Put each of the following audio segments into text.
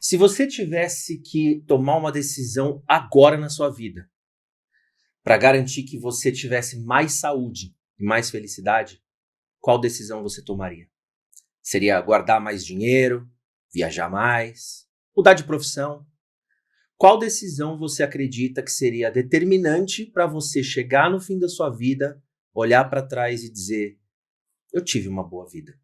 Se você tivesse que tomar uma decisão agora na sua vida, para garantir que você tivesse mais saúde e mais felicidade, qual decisão você tomaria? Seria guardar mais dinheiro, viajar mais, mudar de profissão? Qual decisão você acredita que seria determinante para você chegar no fim da sua vida, olhar para trás e dizer, eu tive uma boa vida?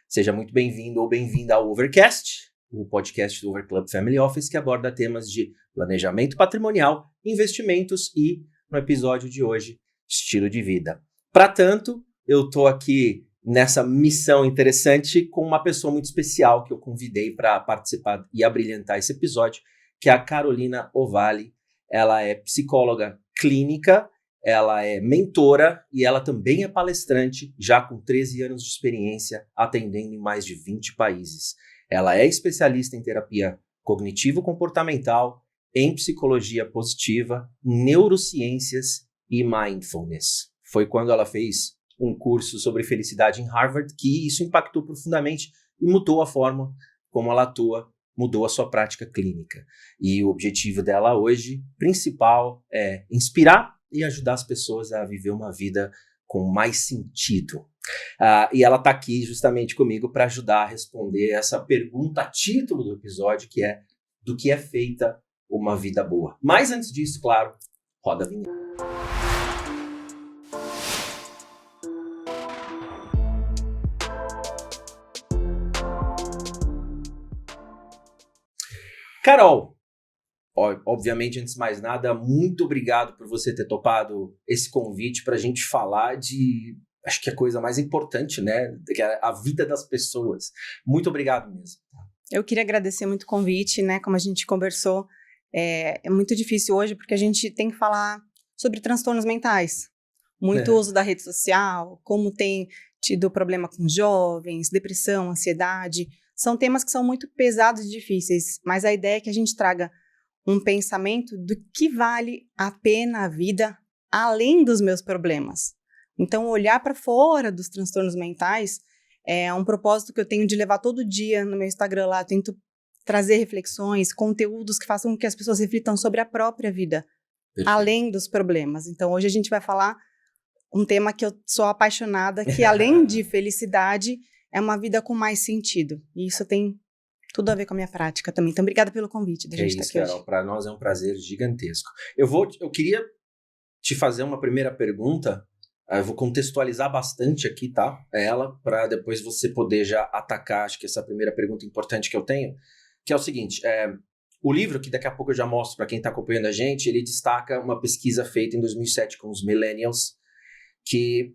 Seja muito bem-vindo ou bem-vinda ao Overcast, o podcast do Over Club Family Office que aborda temas de planejamento patrimonial, investimentos e, no episódio de hoje, estilo de vida. Para tanto, eu estou aqui nessa missão interessante com uma pessoa muito especial que eu convidei para participar e abrilhantar esse episódio, que é a Carolina Ovalle. Ela é psicóloga clínica, ela é mentora e ela também é palestrante, já com 13 anos de experiência, atendendo em mais de 20 países. Ela é especialista em terapia cognitivo-comportamental, em psicologia positiva, neurociências e mindfulness. Foi quando ela fez um curso sobre felicidade em Harvard que isso impactou profundamente e mudou a forma como ela atua, mudou a sua prática clínica. E o objetivo dela hoje, principal, é inspirar e ajudar as pessoas a viver uma vida com mais sentido. E ela está aqui justamente comigo para ajudar a responder essa pergunta, título do episódio, que é do que é feita uma vida boa. Mas antes disso, claro, roda a vinheta. Carol, obviamente, antes de mais nada, muito obrigado por você ter topado esse convite para a gente falar de, acho que a coisa mais importante, né, que é a vida das pessoas. Muito obrigado mesmo. Eu queria agradecer muito o convite, né, como a gente conversou, é muito difícil hoje porque a gente tem que falar sobre transtornos mentais. Muito uso da rede social, como tem tido problema com jovens, depressão, ansiedade. São temas que são muito pesados e difíceis, mas a ideia é que a gente traga um pensamento do que vale a pena a vida além dos meus problemas. Então, olhar para fora dos transtornos mentais é um propósito que eu tenho de levar todo dia no meu Instagram lá. Eu tento trazer reflexões, conteúdos que façam com que as pessoas reflitam sobre a própria vida, além dos problemas. Então, hoje a gente vai falar um tema que eu sou apaixonada, que além de felicidade, é uma vida com mais sentido. E isso tem tudo a ver com a minha prática também. Então, obrigada pelo convite da gente estar aqui Carol, hoje. Para nós é um prazer gigantesco. Eu queria te fazer uma primeira pergunta. Eu vou contextualizar bastante aqui, tá? Ela, para depois você poder já atacar, acho que essa primeira pergunta importante que eu tenho, que é o seguinte, o livro, que daqui a pouco eu já mostro para quem está acompanhando a gente, ele destaca uma pesquisa feita em 2007 com os millennials, que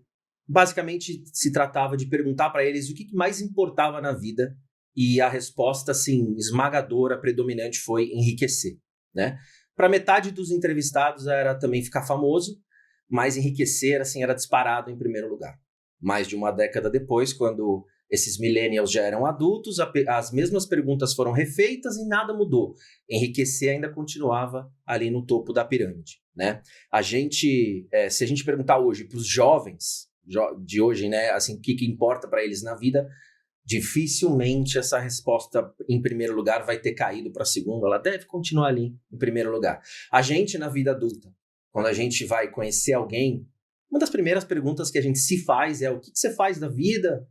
basicamente se tratava de perguntar para eles o que mais importava na vida, e a resposta, assim, esmagadora, predominante foi enriquecer, né? Para metade dos entrevistados era também ficar famoso, mas enriquecer, assim, era disparado em primeiro lugar. Mais de uma década depois, quando esses millennials já eram adultos, as mesmas perguntas foram refeitas e nada mudou. Enriquecer ainda continuava ali no topo da pirâmide, né? Se a gente perguntar hoje para os jovens de hoje, né, assim, o que importa para eles na vida, dificilmente essa resposta em primeiro lugar vai ter caído para segunda, ela deve continuar ali em primeiro lugar. A gente na vida adulta, quando a gente vai conhecer alguém, uma das primeiras perguntas que a gente se faz é o que você faz da vida?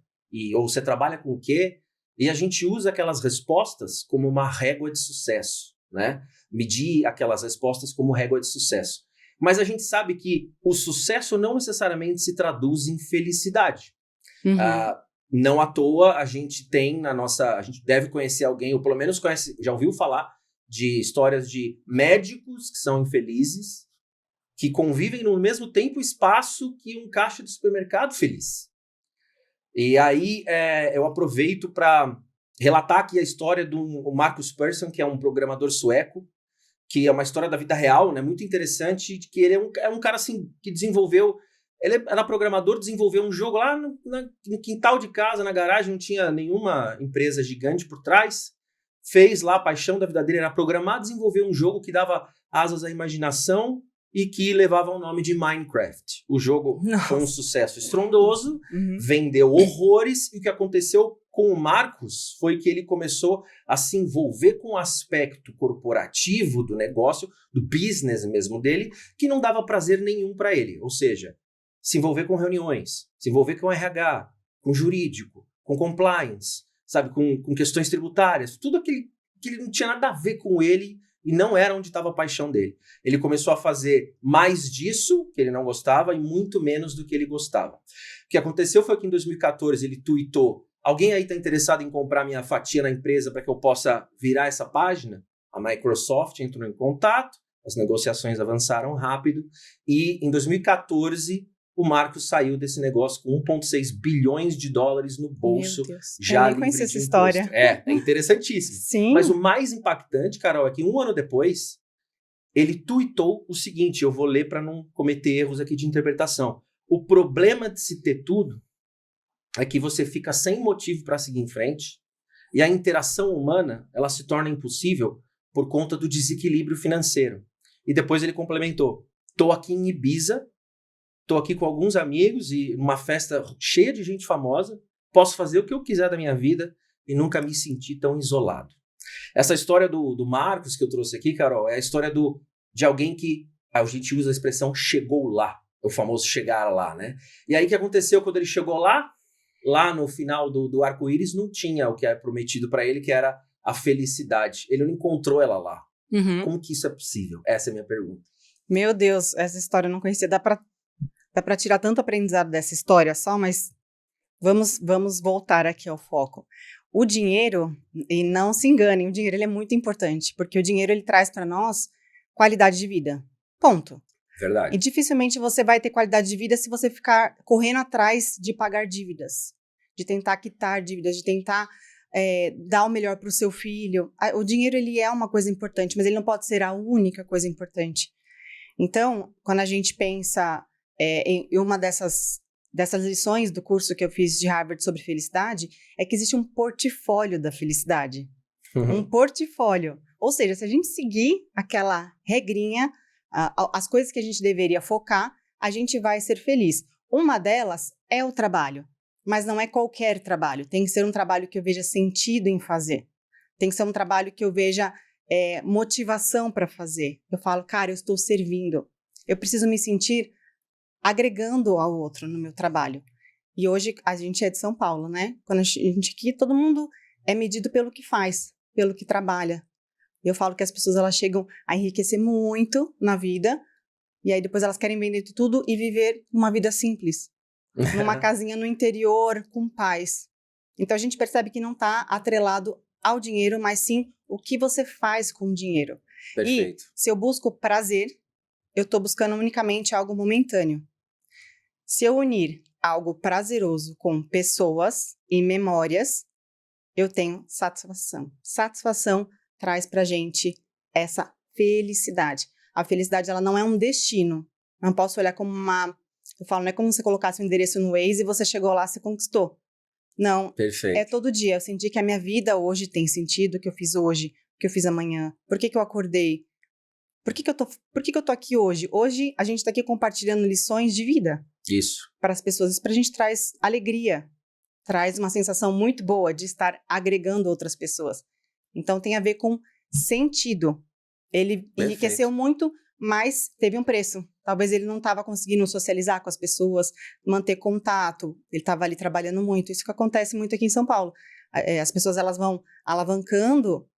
Ou você trabalha com o quê? E a gente usa aquelas respostas como uma régua de sucesso, né? Medir aquelas respostas como régua de sucesso. Mas a gente sabe que o sucesso não necessariamente se traduz em felicidade. Uhum. Não à toa a gente a gente deve conhecer alguém, ou pelo menos já ouviu falar de histórias de médicos que são infelizes, que convivem no mesmo tempo e espaço que um caixa de supermercado feliz. E aí eu aproveito para relatar aqui a história do Marcus Persson, que é um programador sueco, que é uma história da vida real, né, muito interessante, que ele é um cara assim, que desenvolveu. Ele era programador, desenvolveu um jogo lá no quintal de casa, na garagem, não tinha nenhuma empresa gigante por trás. Fez lá, a paixão da vida dele era programar, desenvolver um jogo que dava asas à imaginação e que levava o nome de Minecraft. O jogo foi um sucesso estrondoso, vendeu horrores, e o que aconteceu com o Marcos foi que ele começou a se envolver com o aspecto corporativo do negócio, do business mesmo dele, que não dava prazer nenhum para ele. Ou seja, se envolver com reuniões, se envolver com RH, com jurídico, com compliance, sabe, com questões tributárias, tudo aquilo que ele não tinha nada a ver com ele e não era onde estava a paixão dele. Ele começou a fazer mais disso, que ele não gostava, e muito menos do que ele gostava. O que aconteceu foi que em 2014 ele tweetou: alguém aí está interessado em comprar minha fatia na empresa para que eu possa virar essa página? A Microsoft entrou em contato, as negociações avançaram rápido, e em 2014 o Marcos saiu desse negócio com 1,6 bilhões de dólares no bolso. Meu Deus, já eu nem conheci essa história. É interessantíssimo. Sim. Mas o mais impactante, Carol, é que 1 ano depois, ele tweetou o seguinte, eu vou ler para não cometer erros aqui de interpretação. O problema de se ter tudo é que você fica sem motivo para seguir em frente, e a interação humana ela se torna impossível por conta do desequilíbrio financeiro. E depois ele complementou: tô aqui em Ibiza, tô aqui com alguns amigos e uma festa cheia de gente famosa, posso fazer o que eu quiser da minha vida e nunca me senti tão isolado. Essa história do Marcos que eu trouxe aqui, Carol, é a história de alguém que, a gente usa a expressão chegou lá, o famoso chegar lá, né? E aí o que aconteceu quando ele chegou lá? Lá no final do arco-íris não tinha o que é prometido para ele, que era a felicidade. Ele não encontrou ela lá. Como que isso é possível? Essa é a minha pergunta. Meu Deus, essa história eu não conhecia. Dá pra tirar tanto aprendizado dessa história só, mas vamos voltar aqui ao foco. O dinheiro, e não se enganem, o dinheiro ele é muito importante, porque o dinheiro ele traz para nós qualidade de vida. Ponto. Verdade. E dificilmente você vai ter qualidade de vida se você ficar correndo atrás de pagar dívidas, de tentar quitar dívidas, de tentar dar o melhor para o seu filho. O dinheiro ele é uma coisa importante, mas ele não pode ser a única coisa importante. Então, quando a gente pensa em uma dessas lições do curso que eu fiz de Harvard sobre felicidade, é que existe um portfólio da felicidade. Um portfólio. Ou seja, se a gente seguir aquela regrinha, as coisas que a gente deveria focar, a gente vai ser feliz. Uma delas é o trabalho, mas não é qualquer trabalho. Tem que ser um trabalho que eu veja sentido em fazer. Tem que ser um trabalho que eu veja motivação para fazer. Eu falo, cara, eu estou servindo. Eu preciso me sentir agregando ao outro no meu trabalho. E hoje a gente é de São Paulo, né? Quando a gente aqui, todo mundo é medido pelo que faz, pelo que trabalha. Eu falo que as pessoas elas chegam a enriquecer muito na vida, e aí depois elas querem vender tudo e viver uma vida simples, numa casinha no interior, com paz. Então a gente percebe que não está atrelado ao dinheiro, mas sim o que você faz com o dinheiro. Perfeito. E se eu busco prazer, eu estou buscando unicamente algo momentâneo. Se eu unir algo prazeroso com pessoas e memórias, eu tenho satisfação. Satisfação traz pra gente essa felicidade. A felicidade, ela não é um destino. Não posso olhar como eu falo, não é como se você colocasse um endereço no Waze e você chegou lá, você conquistou. Não. Perfeito. É todo dia. Eu senti que a minha vida hoje tem sentido, o que eu fiz hoje, o que eu fiz amanhã. Por que eu acordei? Por que eu tô aqui hoje? Hoje a gente tá aqui compartilhando lições de vida. Isso. Para as pessoas. Isso pra gente traz alegria. Traz uma sensação muito boa de estar agregando outras pessoas. Então, tem a ver com sentido. Ele enriqueceu muito, mas teve um preço. Talvez ele não estava conseguindo socializar com as pessoas, manter contato. Ele estava ali trabalhando muito. Isso que acontece muito aqui em São Paulo. As pessoas elas vão alavancando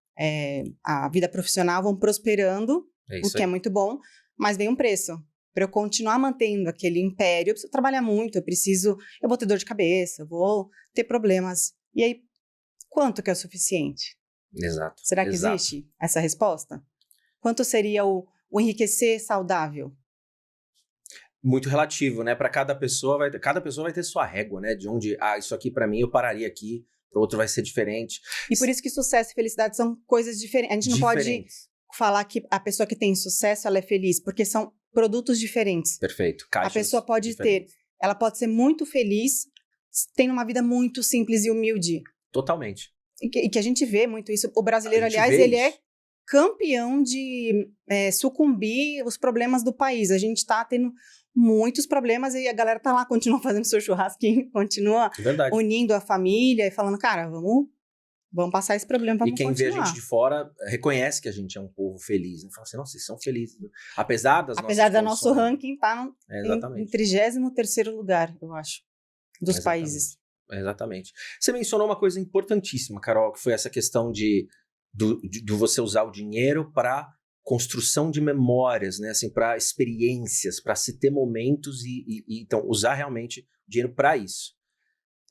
a vida profissional, vão prosperando, o que é muito bom, mas vem um preço. Para eu continuar mantendo aquele império, eu preciso trabalhar muito, eu vou ter dor de cabeça, eu vou ter problemas. E aí, quanto que é o suficiente? Exato. Será que existe essa resposta? Quanto seria o enriquecer saudável? Muito relativo, né? Para cada pessoa vai ter sua régua, né? De onde, isso aqui para mim eu pararia aqui, para outro vai ser diferente. E por isso que sucesso e felicidade são coisas diferentes. A gente não pode falar que a pessoa que tem sucesso ela é feliz, porque são produtos diferentes. Perfeito. Caixas a pessoa pode diferentes. Ela pode ser muito feliz, tendo uma vida muito simples e humilde. Totalmente. E que a gente vê muito isso. O brasileiro, aliás, ele é campeão de sucumbir os problemas do país. A gente está tendo muitos problemas e a galera tá lá, continua fazendo seu churrasquinho, continua unindo a família e falando, cara, vamos passar esse problema, vamos continuar. E quem vê a gente de fora reconhece que a gente é um povo feliz. Né? Fala assim, nossa, vocês são felizes. Apesar do nosso ranking tá em 33º lugar, eu acho, dos países. Exatamente. Você mencionou uma coisa importantíssima, Carol, que foi essa questão de você usar o dinheiro para construção de memórias, né? Assim, para experiências, para se ter momentos e então usar realmente o dinheiro para isso.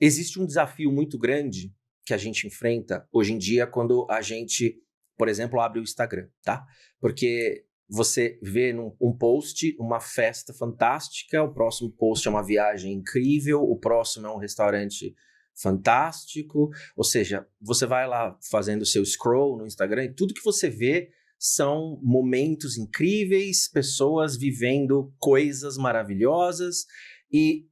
Existe um desafio muito grande que a gente enfrenta hoje em dia quando a gente, por exemplo, abre o Instagram, tá? Porque você vê um post uma festa fantástica, o próximo post é uma viagem incrível, o próximo é um restaurante fantástico, ou seja, você vai lá fazendo o seu scroll no Instagram e tudo que você vê são momentos incríveis, pessoas vivendo coisas maravilhosas e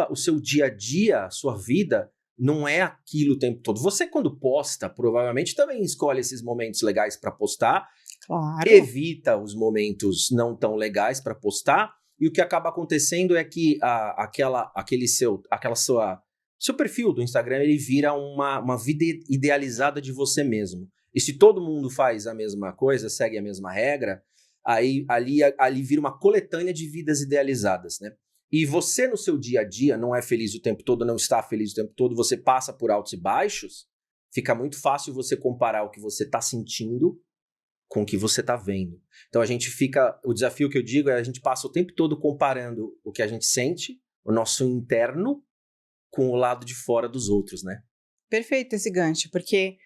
o seu dia a dia, a sua vida não é aquilo o tempo todo. Você quando posta, provavelmente também escolhe esses momentos legais para postar, claro. Evita os momentos não tão legais para postar e o que acaba acontecendo é que seu perfil do Instagram ele vira uma vida idealizada de você mesmo. E se todo mundo faz a mesma coisa, segue a mesma regra, aí ali vira uma coletânea de vidas idealizadas, né? E você no seu dia a dia não é feliz o tempo todo, não está feliz o tempo todo, você passa por altos e baixos, fica muito fácil você comparar o que você está sentindo com o que você está vendo. Então o desafio que eu digo é a gente passa o tempo todo comparando o que a gente sente, o nosso interno, com o lado de fora dos outros, né? Perfeito esse gancho, porque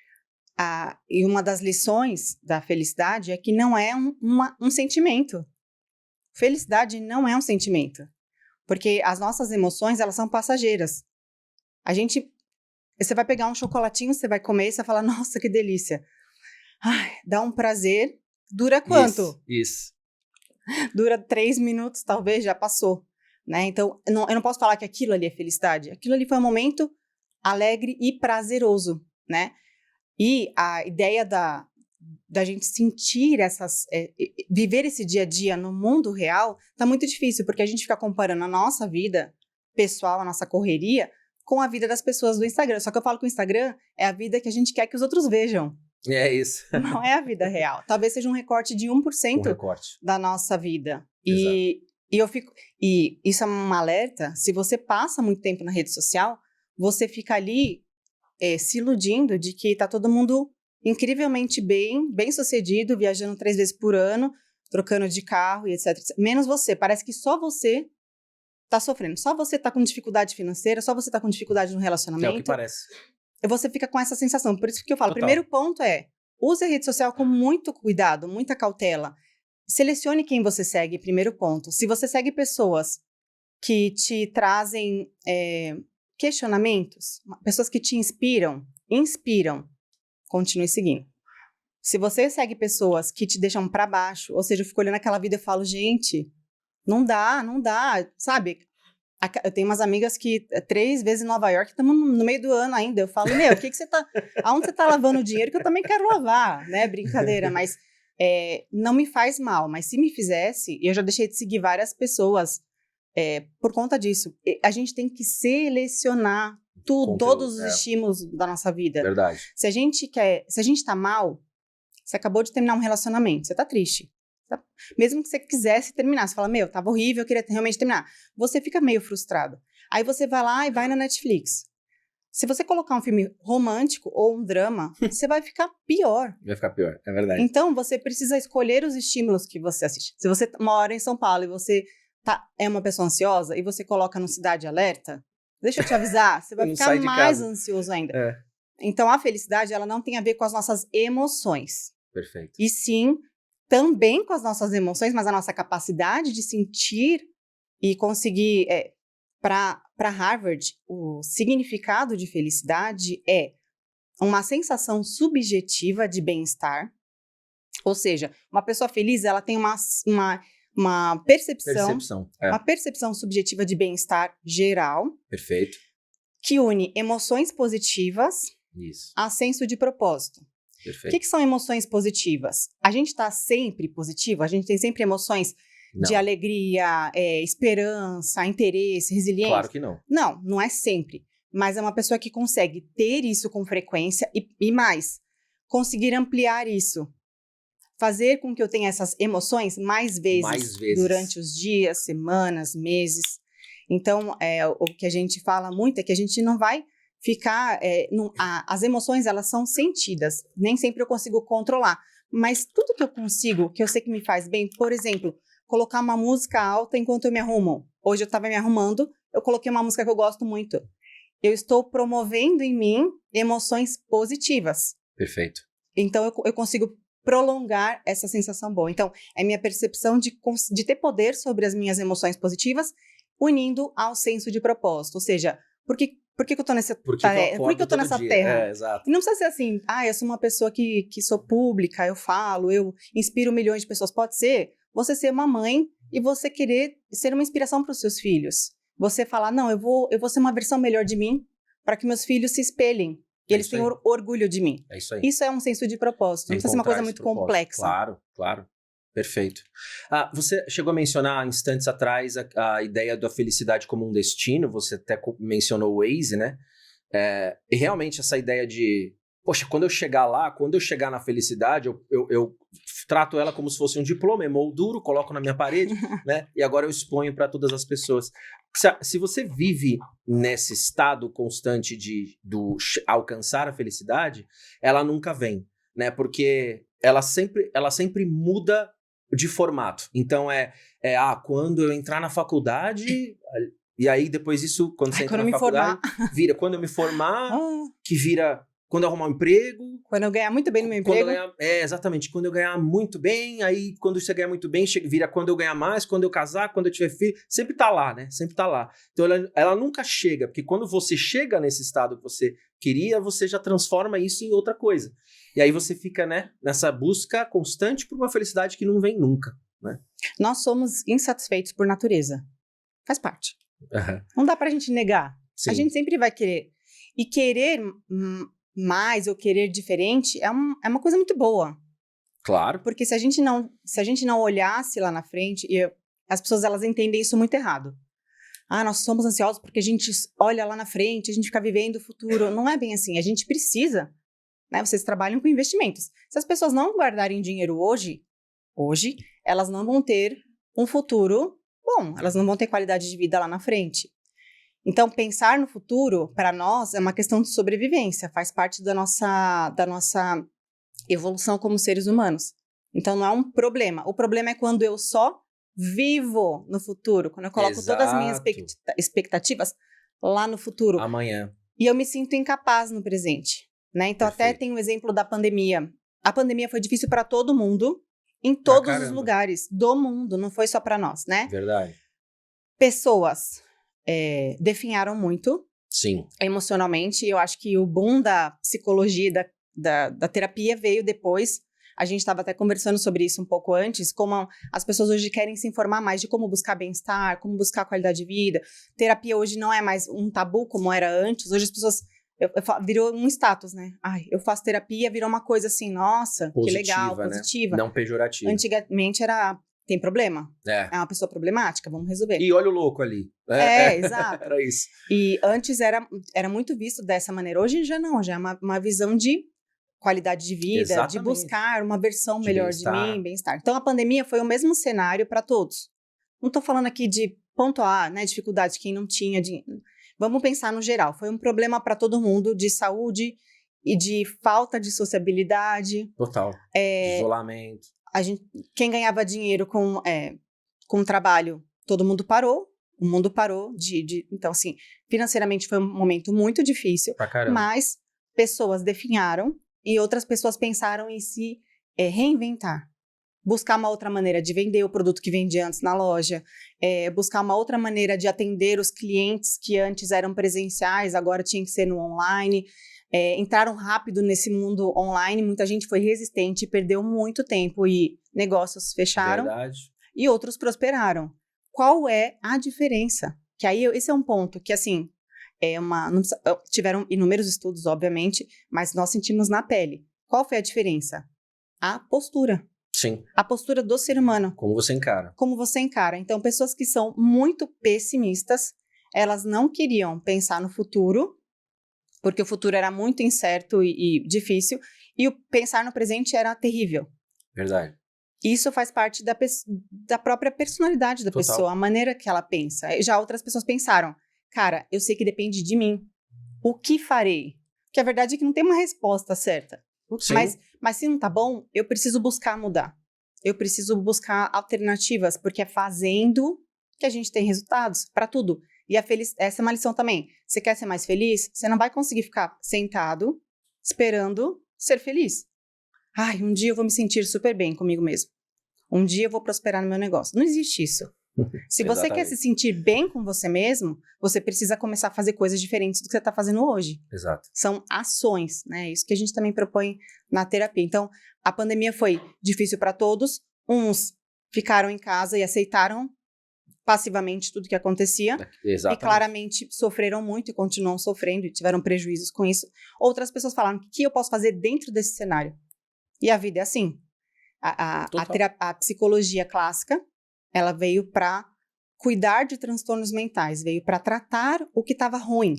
e uma das lições da felicidade é que não é um sentimento. Felicidade não é um sentimento. Porque as nossas emoções, elas são passageiras. Você vai pegar um chocolatinho, você vai comer e você vai falar, nossa, que delícia. Ai, dá um prazer. Dura quanto? Isso. Dura 3 minutos, talvez, já passou. Né? Então, eu não posso falar que aquilo ali é felicidade. Aquilo ali foi um momento alegre e prazeroso, né? E a ideia da gente sentir viver esse dia a dia no mundo real tá muito difícil, porque a gente fica comparando a nossa vida pessoal, a nossa correria, com a vida das pessoas do Instagram. Só que eu falo que o Instagram é a vida que a gente quer que os outros vejam. É isso. Não é a vida real. Talvez seja um recorte de 1% da nossa vida. E isso é um alerta. Se você passa muito tempo na rede social, você fica ali se iludindo de que tá todo mundo incrivelmente bem sucedido, viajando 3 vezes por ano, trocando de carro e etc. Menos você. Parece que só você tá sofrendo. Só você tá com dificuldade financeira, só você tá com dificuldade no relacionamento. É o que parece. E você fica com essa sensação. Por isso que eu falo, Total. Primeiro ponto use a rede social com muito cuidado, muita cautela. Selecione quem você segue, primeiro ponto. Se você segue pessoas que te trazem questionamentos, pessoas que te inspiram, continue seguindo. Se você segue pessoas que te deixam pra baixo, ou seja, eu fico olhando aquela vida e falo, gente, não dá, sabe? Eu tenho umas amigas que 3 vezes em Nova York, estamos no meio do ano ainda. Eu falo, o que você tá... Aonde você tá lavando o dinheiro que eu também quero lavar, né? Brincadeira, mas não me faz mal. Mas se me fizesse, eu já deixei de seguir várias pessoas por conta disso. A gente tem que selecionar todos os estímulos da nossa vida. Verdade. Se a gente tá mal, você acabou de terminar um relacionamento, você tá triste. Mesmo que você quisesse terminar, você fala, tava horrível, eu queria realmente terminar. Você fica meio frustrado. Aí você vai lá e vai na Netflix. Se você colocar um filme romântico ou um drama, você vai ficar pior. Vai ficar pior, é verdade. Então, você precisa escolher os estímulos que você assiste. Se você mora em São Paulo e você é uma pessoa ansiosa e você coloca no Cidade Alerta, deixa eu te avisar, você vai ficar mais ansioso ainda. Então, a felicidade, ela não tem a ver com as nossas emoções. Perfeito. E sim, também com as nossas emoções, mas a nossa capacidade de sentir e conseguir... Para Harvard, o significado de felicidade é uma sensação subjetiva de bem-estar. Ou seja, uma pessoa feliz, ela tem uma percepção uma percepção subjetiva de bem-estar geral. Perfeito. Que une emoções positivas a senso de propósito. O que são emoções positivas? A gente está sempre positivo? A gente tem sempre emoções de alegria, esperança, interesse, resiliência? Claro que não. Não, não é sempre. Mas é uma pessoa que consegue ter isso com frequência e mais, conseguir ampliar isso. Fazer com que eu tenha essas emoções mais vezes durante os dias, semanas, meses. Então, o que a gente fala muito é que a gente não vai ficar... as emoções, elas são sentidas. Nem sempre eu consigo controlar. Mas tudo que eu consigo, que eu sei que me faz bem, por exemplo, colocar uma música alta enquanto eu me arrumo. Hoje eu estava me arrumando, eu coloquei uma música que eu gosto muito. Eu estou promovendo em mim emoções positivas. Perfeito. Então, eu consigo prolongar essa sensação boa. Então, é minha percepção de ter poder sobre as minhas emoções positivas, unindo ao senso de propósito. Ou seja, por que eu tô nessa terra? Por que eu tô nessa terra? Exato. E não precisa ser assim, eu sou uma pessoa que sou pública, eu falo, eu inspiro milhões de pessoas. Pode ser você ser uma mãe e você querer ser uma inspiração para os seus filhos. Você falar, não, eu vou ser uma versão melhor de mim para que meus filhos se espelhem. E eles tenham orgulho de mim. É isso aí. Isso é um senso de propósito. Não precisa ser uma coisa muito complexa. Claro. Perfeito. Você chegou a mencionar instantes atrás a ideia da felicidade como um destino. Você até mencionou o Waze, né? E realmente essa ideia de... Poxa, quando eu chegar lá, quando eu chegar na felicidade, eu trato ela como se fosse um diploma, emolduro, coloco na minha parede, né? E agora eu exponho para todas as pessoas. Se você vive nesse estado constante de alcançar a felicidade, ela nunca vem, né? Porque ela sempre muda de formato. Então quando eu entrar na faculdade, e aí depois isso, quando você entra na faculdade, vira quando eu me formar, que vira quando eu arrumar um emprego. Quando eu ganhar muito bem no meu emprego. Exatamente. Quando eu ganhar muito bem, aí quando você ganhar muito bem, vira quando eu ganhar mais, quando eu casar, quando eu tiver filho. Sempre tá lá, né? Sempre tá lá. Então ela nunca chega, porque quando você chega nesse estado que você queria, você já transforma isso em outra coisa. E aí você fica, né, nessa busca constante por uma felicidade que não vem nunca, né? Nós somos insatisfeitos por natureza. Faz parte. Uhum. Não dá pra gente negar. Sim. A gente sempre vai querer. E querer mais ou querer diferente é uma coisa muito boa. Claro. Porque se a gente não olhasse lá na frente, as pessoas elas entendem isso muito errado. Nós somos ansiosos porque a gente olha lá na frente, a gente fica vivendo o futuro. Não é bem assim, a gente precisa, né? Vocês trabalham com investimentos. Se as pessoas não guardarem dinheiro hoje, elas não vão ter um futuro bom, elas não vão ter qualidade de vida lá na frente. Então, pensar no futuro, para nós, é uma questão de sobrevivência, faz parte da nossa evolução como seres humanos. Então, não é um problema. O problema é quando eu só vivo no futuro, quando eu coloco todas as minhas expectativas lá no futuro. Amanhã. E eu me sinto incapaz no presente, né? Então, Perfeito. até tem o exemplo da pandemia. A pandemia foi difícil para todo mundo, em todos os lugares do mundo, não foi só para nós, né? Verdade. Pessoas definharam muito. Sim. Emocionalmente. Eu acho que o boom da psicologia, da terapia veio depois. A gente estava até conversando sobre isso um pouco antes, como as pessoas hoje querem se informar mais de como buscar bem-estar, como buscar qualidade de vida. Terapia hoje não é mais um tabu como era antes. Hoje as pessoas... virou um status, né? Eu faço terapia, virou uma coisa assim, nossa, positiva, que legal, positiva. Né? Não pejorativa. Antigamente tem problema? É uma pessoa problemática, vamos resolver. E olha o louco ali. Exato. Era isso. E antes era muito visto dessa maneira. Hoje já não, já é uma visão de qualidade de vida, exatamente, de buscar uma versão melhor de mim, bem-estar. Então, a pandemia foi o mesmo cenário para todos. Não estou falando aqui de pontuar, né, dificuldade de quem não tinha dinheiro. Vamos pensar no geral. Foi um problema para todo mundo de saúde e de falta de sociabilidade. Total. De isolamento. Quem ganhava dinheiro com trabalho, todo mundo parou. O mundo parou então, assim, financeiramente foi um momento muito difícil. Pra caramba. Mas pessoas definharam e outras pessoas pensaram em se reinventar. Buscar uma outra maneira de vender o produto que vendia antes na loja, buscar uma outra maneira de atender os clientes que antes eram presenciais, agora tinha que ser no online. Entraram rápido nesse mundo online, muita gente foi resistente, perdeu muito tempo e negócios fecharam. Verdade. E outros prosperaram. Qual é a diferença? Que aí, esse é um ponto que, assim, tiveram inúmeros estudos, obviamente, mas nós sentimos na pele. Qual foi a diferença? A postura. Sim. A postura do ser humano. Como você encara. Como você encara. Então, pessoas que são muito pessimistas, elas não queriam pensar no futuro, porque o futuro era muito incerto e difícil, e o pensar no presente era terrível. Verdade. Isso faz parte da própria personalidade da Total. pessoa, a maneira que ela pensa. Já outras pessoas pensaram, cara, eu sei que depende de mim. O que farei? Porque a verdade é que não tem uma resposta certa. Sim. Mas se não tá bom, eu preciso buscar mudar. Eu preciso buscar alternativas, porque é fazendo que a gente tem resultados para tudo. E essa é uma lição também. Você quer ser mais feliz? Você não vai conseguir ficar sentado esperando ser feliz. Ai, um dia eu vou me sentir super bem comigo mesmo. Um dia eu vou prosperar no meu negócio. Não existe isso. Se você quer se sentir bem com você mesmo, você precisa começar a fazer coisas diferentes do que você está fazendo hoje. Exato. São ações, né? Isso que a gente também propõe na terapia. Então, a pandemia foi difícil para todos. Uns ficaram em casa e aceitaram passivamente tudo que acontecia. Exatamente. E claramente sofreram muito e continuam sofrendo e tiveram prejuízos com isso. Outras pessoas falaram, o que eu posso fazer dentro desse cenário? E a vida é assim. A psicologia clássica, ela veio para cuidar de transtornos mentais, veio para tratar o que estava ruim.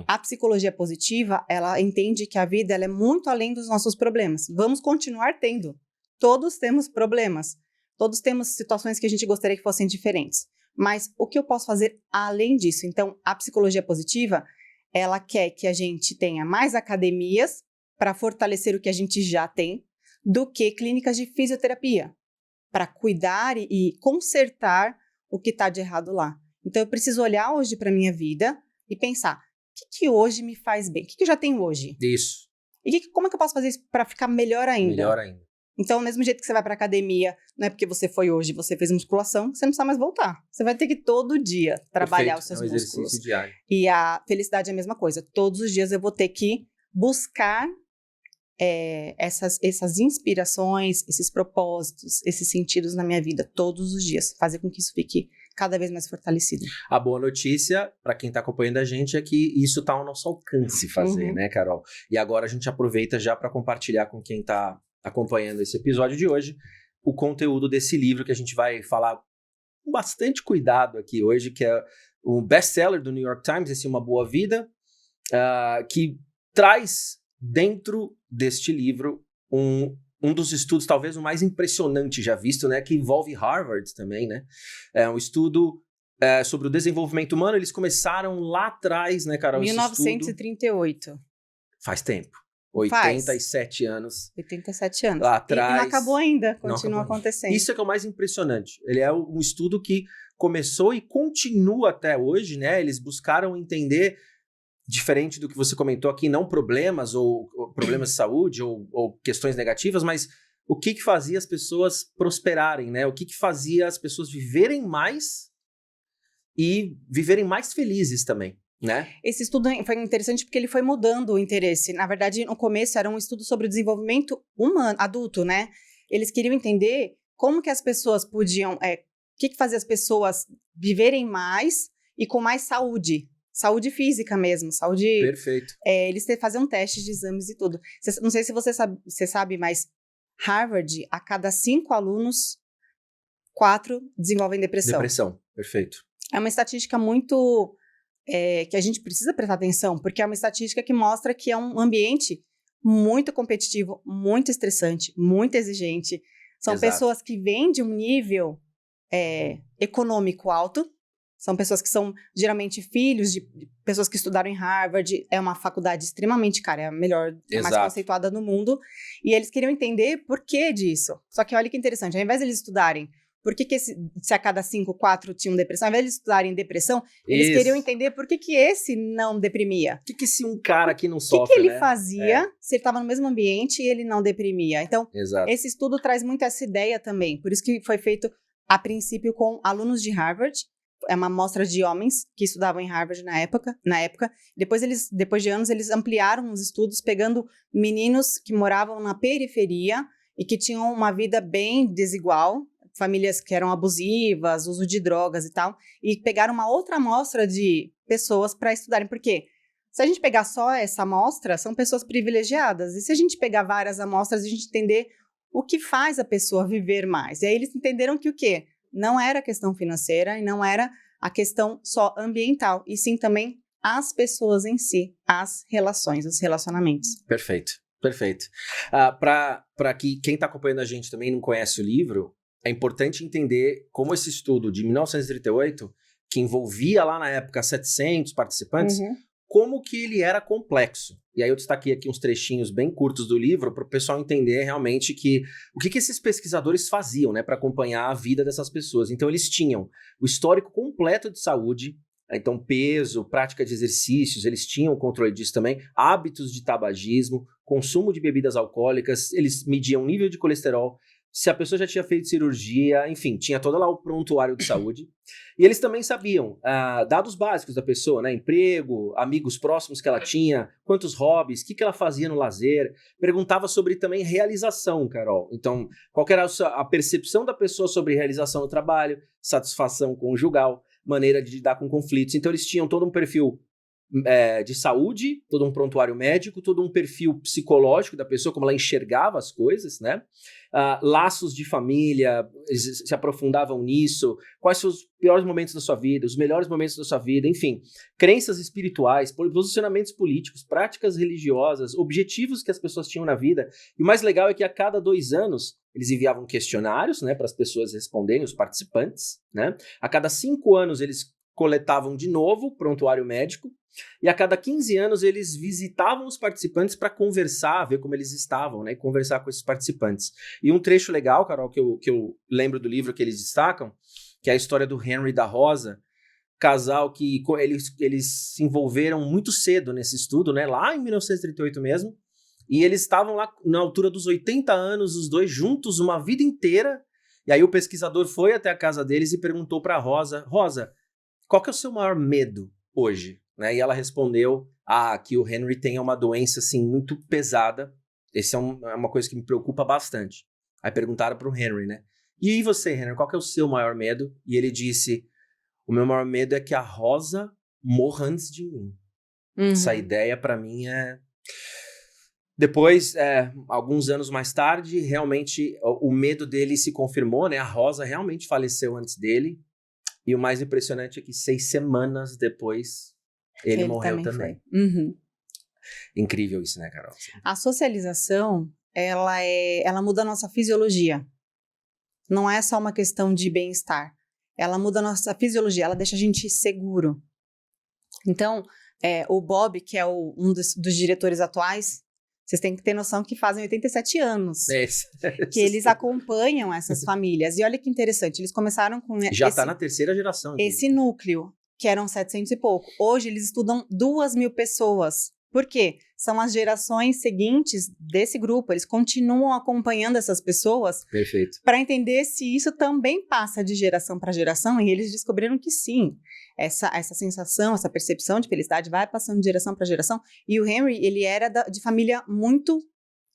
A psicologia positiva, ela entende que a vida ela é muito além dos nossos problemas. Vamos continuar tendo. Todos temos problemas. Todos temos situações que a gente gostaria que fossem diferentes. Mas o que eu posso fazer além disso? Então, a psicologia positiva, ela quer que a gente tenha mais academias para fortalecer o que a gente já tem, do que clínicas de fisioterapia, para cuidar e consertar o que está de errado lá. Então, eu preciso olhar hoje para a minha vida e pensar, o que hoje me faz bem? O que eu já tenho hoje? Isso. E como é que eu posso fazer isso para ficar melhor ainda? Melhor ainda. Então, do mesmo jeito que você vai para academia, não é porque você foi hoje e você fez musculação, você não precisa mais voltar. Você vai ter que todo dia trabalhar os seus músculos. Exercício diário. E a felicidade é a mesma coisa. Todos os dias eu vou ter que buscar essas inspirações, esses propósitos, esses sentidos na minha vida, todos os dias. Fazer com que isso fique cada vez mais fortalecido. A boa notícia, para quem está acompanhando a gente, é que isso está ao nosso alcance fazer, né, Carol? E agora a gente aproveita já para compartilhar com quem está acompanhando esse episódio de hoje o conteúdo desse livro que a gente vai falar com bastante cuidado aqui hoje, que é o best-seller do New York Times, esse Uma Boa Vida, que traz dentro deste livro um dos estudos talvez o mais impressionante já visto, né, que envolve Harvard também, né? É um estudo sobre o desenvolvimento humano. Eles começaram lá atrás, né, Carol? 1938. Faz tempo. 87 anos. 87 anos. Lá atrás. E não acabou ainda, continua acontecendo. Isso é que é o mais impressionante. Ele é um estudo que começou e continua até hoje, né? Eles buscaram entender, diferente do que você comentou aqui, não problemas ou problemas de saúde ou questões negativas, mas o que fazia as pessoas prosperarem, né? O que fazia as pessoas viverem mais e viverem mais felizes também, né? Esse estudo foi interessante porque ele foi mudando o interesse. Na verdade, no começo era um estudo sobre o desenvolvimento humano, adulto, né? Eles queriam entender como que as pessoas podiam, o que fazia as pessoas viverem mais e com mais saúde. Saúde física mesmo, saúde... Perfeito. Eles faziam testes de exames e tudo. Não sei se você sabe, mas Harvard, a cada 5 alunos, 4 desenvolvem depressão. Depressão, perfeito. É uma estatística muito... que a gente precisa prestar atenção, porque é uma estatística que mostra que é um ambiente muito competitivo, muito estressante, muito exigente. São Exato. Pessoas que vêm de um nível econômico alto, são pessoas que são geralmente filhos de pessoas que estudaram em Harvard, é uma faculdade extremamente cara, é a melhor, a mais conceituada no mundo, e eles queriam entender por que disso. Só que olha que interessante, ao invés de eles estudarem por que se a cada 5, 4 tinham depressão, ao invés de eles estudarem depressão, eles queriam entender por que esse não deprimia. O que esse um cara aqui não sofre, O que ele fazia se ele estava no mesmo ambiente e ele não deprimia? Então, esse estudo traz muito essa ideia também, por isso que foi feito a princípio com alunos de Harvard. É uma amostra de homens que estudavam em Harvard na época. Depois de anos, eles ampliaram os estudos, pegando meninos que moravam na periferia e que tinham uma vida bem desigual, famílias que eram abusivas, uso de drogas e tal, e pegaram uma outra amostra de pessoas para estudarem. Por quê? Se a gente pegar só essa amostra, são pessoas privilegiadas. E se a gente pegar várias amostras, a gente entender o que faz a pessoa viver mais. E aí eles entenderam que o quê? Não era a questão financeira e não era a questão só ambiental, e sim também as pessoas em si, as relações, os relacionamentos. Perfeito, perfeito. Para que quem está acompanhando a gente também não conhece o livro, é importante entender como esse estudo de 1938, que envolvia lá na época 700 participantes, como que ele era complexo. E aí eu destaquei aqui uns trechinhos bem curtos do livro para o pessoal entender realmente o que esses pesquisadores faziam, né, para acompanhar a vida dessas pessoas. Então eles tinham o histórico completo de saúde, então peso, prática de exercícios, eles tinham controle disso também, hábitos de tabagismo, consumo de bebidas alcoólicas, eles mediam o nível de colesterol, se a pessoa já tinha feito cirurgia, enfim, tinha todo lá o prontuário de saúde. E eles também sabiam dados básicos da pessoa, né? Emprego, amigos próximos que ela tinha, quantos hobbies, o que ela fazia no lazer. Perguntava sobre também realização, Carol. Então, qual que era a percepção da pessoa sobre realização no trabalho, satisfação conjugal, maneira de lidar com conflitos. Então, eles tinham todo um perfil de saúde, todo um prontuário médico, todo um perfil psicológico da pessoa, como ela enxergava as coisas, né? Laços de família, eles se aprofundavam nisso, quais são os piores momentos da sua vida, os melhores momentos da sua vida, enfim, crenças espirituais, posicionamentos políticos, práticas religiosas, objetivos que as pessoas tinham na vida. E o mais legal é que a cada 2 anos eles enviavam questionários, né, para as pessoas responderem, os participantes, né? A cada 5 anos eles coletavam de novo o prontuário médico, e a cada 15 anos eles visitavam os participantes para conversar, ver como eles estavam, né, e conversar com esses participantes. E um trecho legal, Carol, que eu lembro do livro que eles destacam, que é a história do Henry e da Rosa, casal que eles se envolveram muito cedo nesse estudo, né, lá em 1938 mesmo, e eles estavam lá na altura dos 80 anos, os dois juntos, uma vida inteira, e aí o pesquisador foi até a casa deles e perguntou para Rosa, qual que é o seu maior medo hoje? Né? E ela respondeu que o Henry tem uma doença assim, muito pesada. Essa é uma coisa que me preocupa bastante. Aí perguntaram para o Henry, né? E você, Henry, qual que é o seu maior medo? E ele disse, o meu maior medo é que a Rosa morra antes de mim. Essa ideia para mim é... Depois, alguns anos mais tarde, realmente o medo dele se confirmou, né? A Rosa realmente faleceu antes dele. E o mais impressionante é que 6 semanas depois, ele morreu também. Incrível isso, né, Carol? A socialização, ela muda a nossa fisiologia. Não é só uma questão de bem-estar. Ela muda a nossa fisiologia, ela deixa a gente seguro. Então, o Bob, que é um dos diretores atuais, vocês têm que ter noção que fazem 87 anos. Que eles acompanham essas famílias. E olha que interessante, eles começaram com... Já está na 3ª geração. Esse núcleo, que eram 700 e pouco. Hoje eles estudam 2.000 pessoas. Por quê? São as gerações seguintes desse grupo. Eles continuam acompanhando essas pessoas. Perfeito. Para entender se isso também passa de geração para geração. E eles descobriram que sim. Essa sensação, essa percepção de felicidade vai passando de geração para geração. E o Henry, ele era de família muito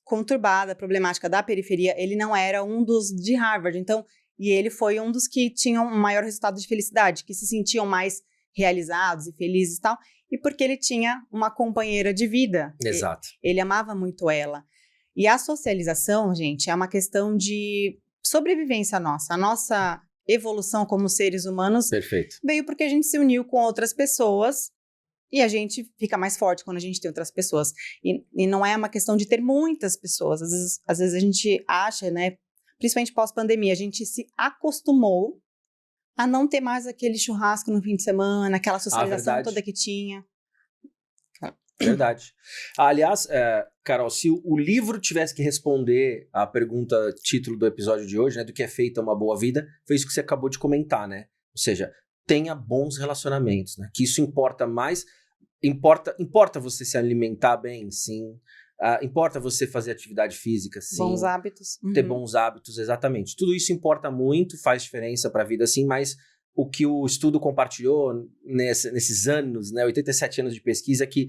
conturbada, problemática, da periferia. Ele não era um dos de Harvard. Então, e ele foi um dos que tinham um maior resultado de felicidade, que se sentiam mais realizados e felizes e tal. E porque ele tinha uma companheira de vida. Exato. Ele amava muito ela. E a socialização, gente, é uma questão de sobrevivência nossa. A nossa evolução como seres humanos veio porque a gente se uniu com outras pessoas e a gente fica mais forte quando a gente tem outras pessoas. E não é uma questão de ter muitas pessoas. Às vezes a gente acha, né, principalmente pós-pandemia, a gente se acostumou a não ter mais aquele churrasco no fim de semana, aquela socialização toda que tinha. Verdade. Aliás, Carol, se o livro tivesse que responder a pergunta, título do episódio de hoje, né, do que é feita uma boa vida, foi isso que você acabou de comentar, né? Ou seja, tenha bons relacionamentos, né? Que isso importa mais. Importa você se alimentar bem, sim. Importa você fazer atividade física, sim. Bons hábitos. Ter bons hábitos, exatamente. Tudo isso importa muito, faz diferença para a vida, sim, mas o que o estudo compartilhou nesses anos, né, 87 anos de pesquisa, é que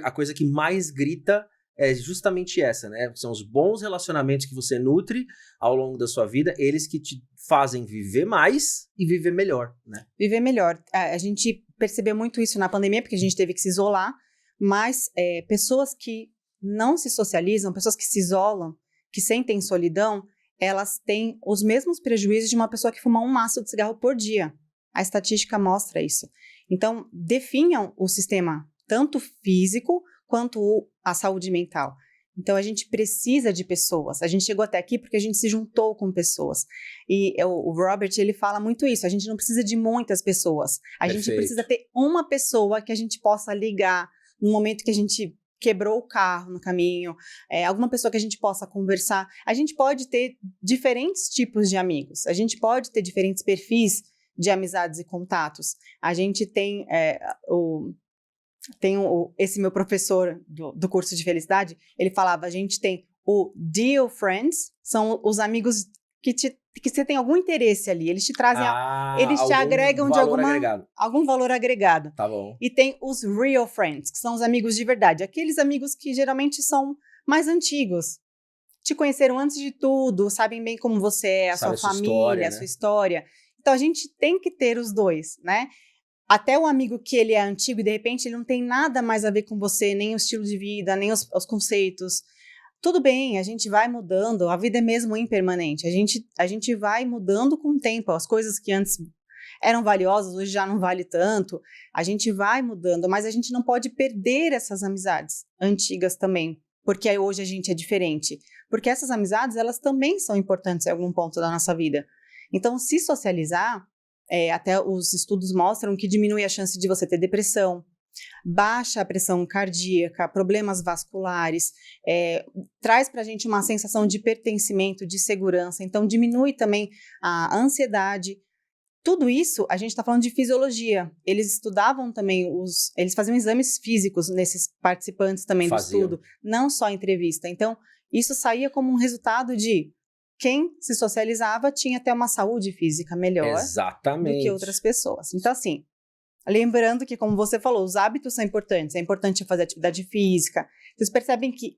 a coisa que mais grita é justamente essa, né? São os bons relacionamentos que você nutre ao longo da sua vida, eles que te fazem viver mais e viver melhor, né? Viver melhor. A gente percebeu muito isso na pandemia, porque a gente teve que se isolar, Mas pessoas que não se socializam, pessoas que se isolam, que sentem solidão, elas têm os mesmos prejuízos de uma pessoa que fuma um maço de cigarro por dia. A estatística mostra isso. Então, definham o sistema, tanto físico quanto a saúde mental. Então, a gente precisa de pessoas. A gente chegou até aqui porque a gente se juntou com pessoas. E o Robert, ele fala muito isso. A gente não precisa de muitas pessoas. A gente precisa ter uma pessoa que a gente possa ligar no momento que a gente quebrou o carro no caminho, alguma pessoa que a gente possa conversar. A gente pode ter diferentes tipos de amigos. A gente pode ter diferentes perfis de amizades e contatos. A gente tem esse meu professor do curso de felicidade, ele falava, a gente tem o deal friends, são os amigos que você tem algum interesse ali, eles te trazem, eles te agregam de algum valor agregado. Tá bom. E tem os real friends, que são os amigos de verdade, aqueles amigos que geralmente são mais antigos, te conheceram antes de tudo, sabem bem como você é, a sua família, a sua história. Então, a gente tem que ter os dois, né? Até o amigo que ele é antigo e, de repente, ele não tem nada mais a ver com você, nem o estilo de vida, nem os conceitos. Tudo bem, a gente vai mudando, a vida é mesmo impermanente. A gente vai mudando com o tempo. As coisas que antes eram valiosas, hoje já não vale tanto. A gente vai mudando, mas a gente não pode perder essas amizades antigas também, porque hoje a gente é diferente. Porque essas amizades, elas também são importantes em algum ponto da nossa vida. Então, se socializar, até os estudos mostram que diminui a chance de você ter depressão, baixa a pressão cardíaca, problemas vasculares, traz pra gente uma sensação de pertencimento, de segurança, então diminui também a ansiedade. Tudo isso, a gente está falando de fisiologia. Eles estudavam também, eles faziam exames físicos nesses participantes também do estudo, não só entrevista. Então, isso saía como um resultado de quem se socializava tinha até uma saúde física melhor do que outras pessoas. Então, assim, lembrando que, como você falou, os hábitos são importantes. É importante fazer atividade física. Vocês percebem que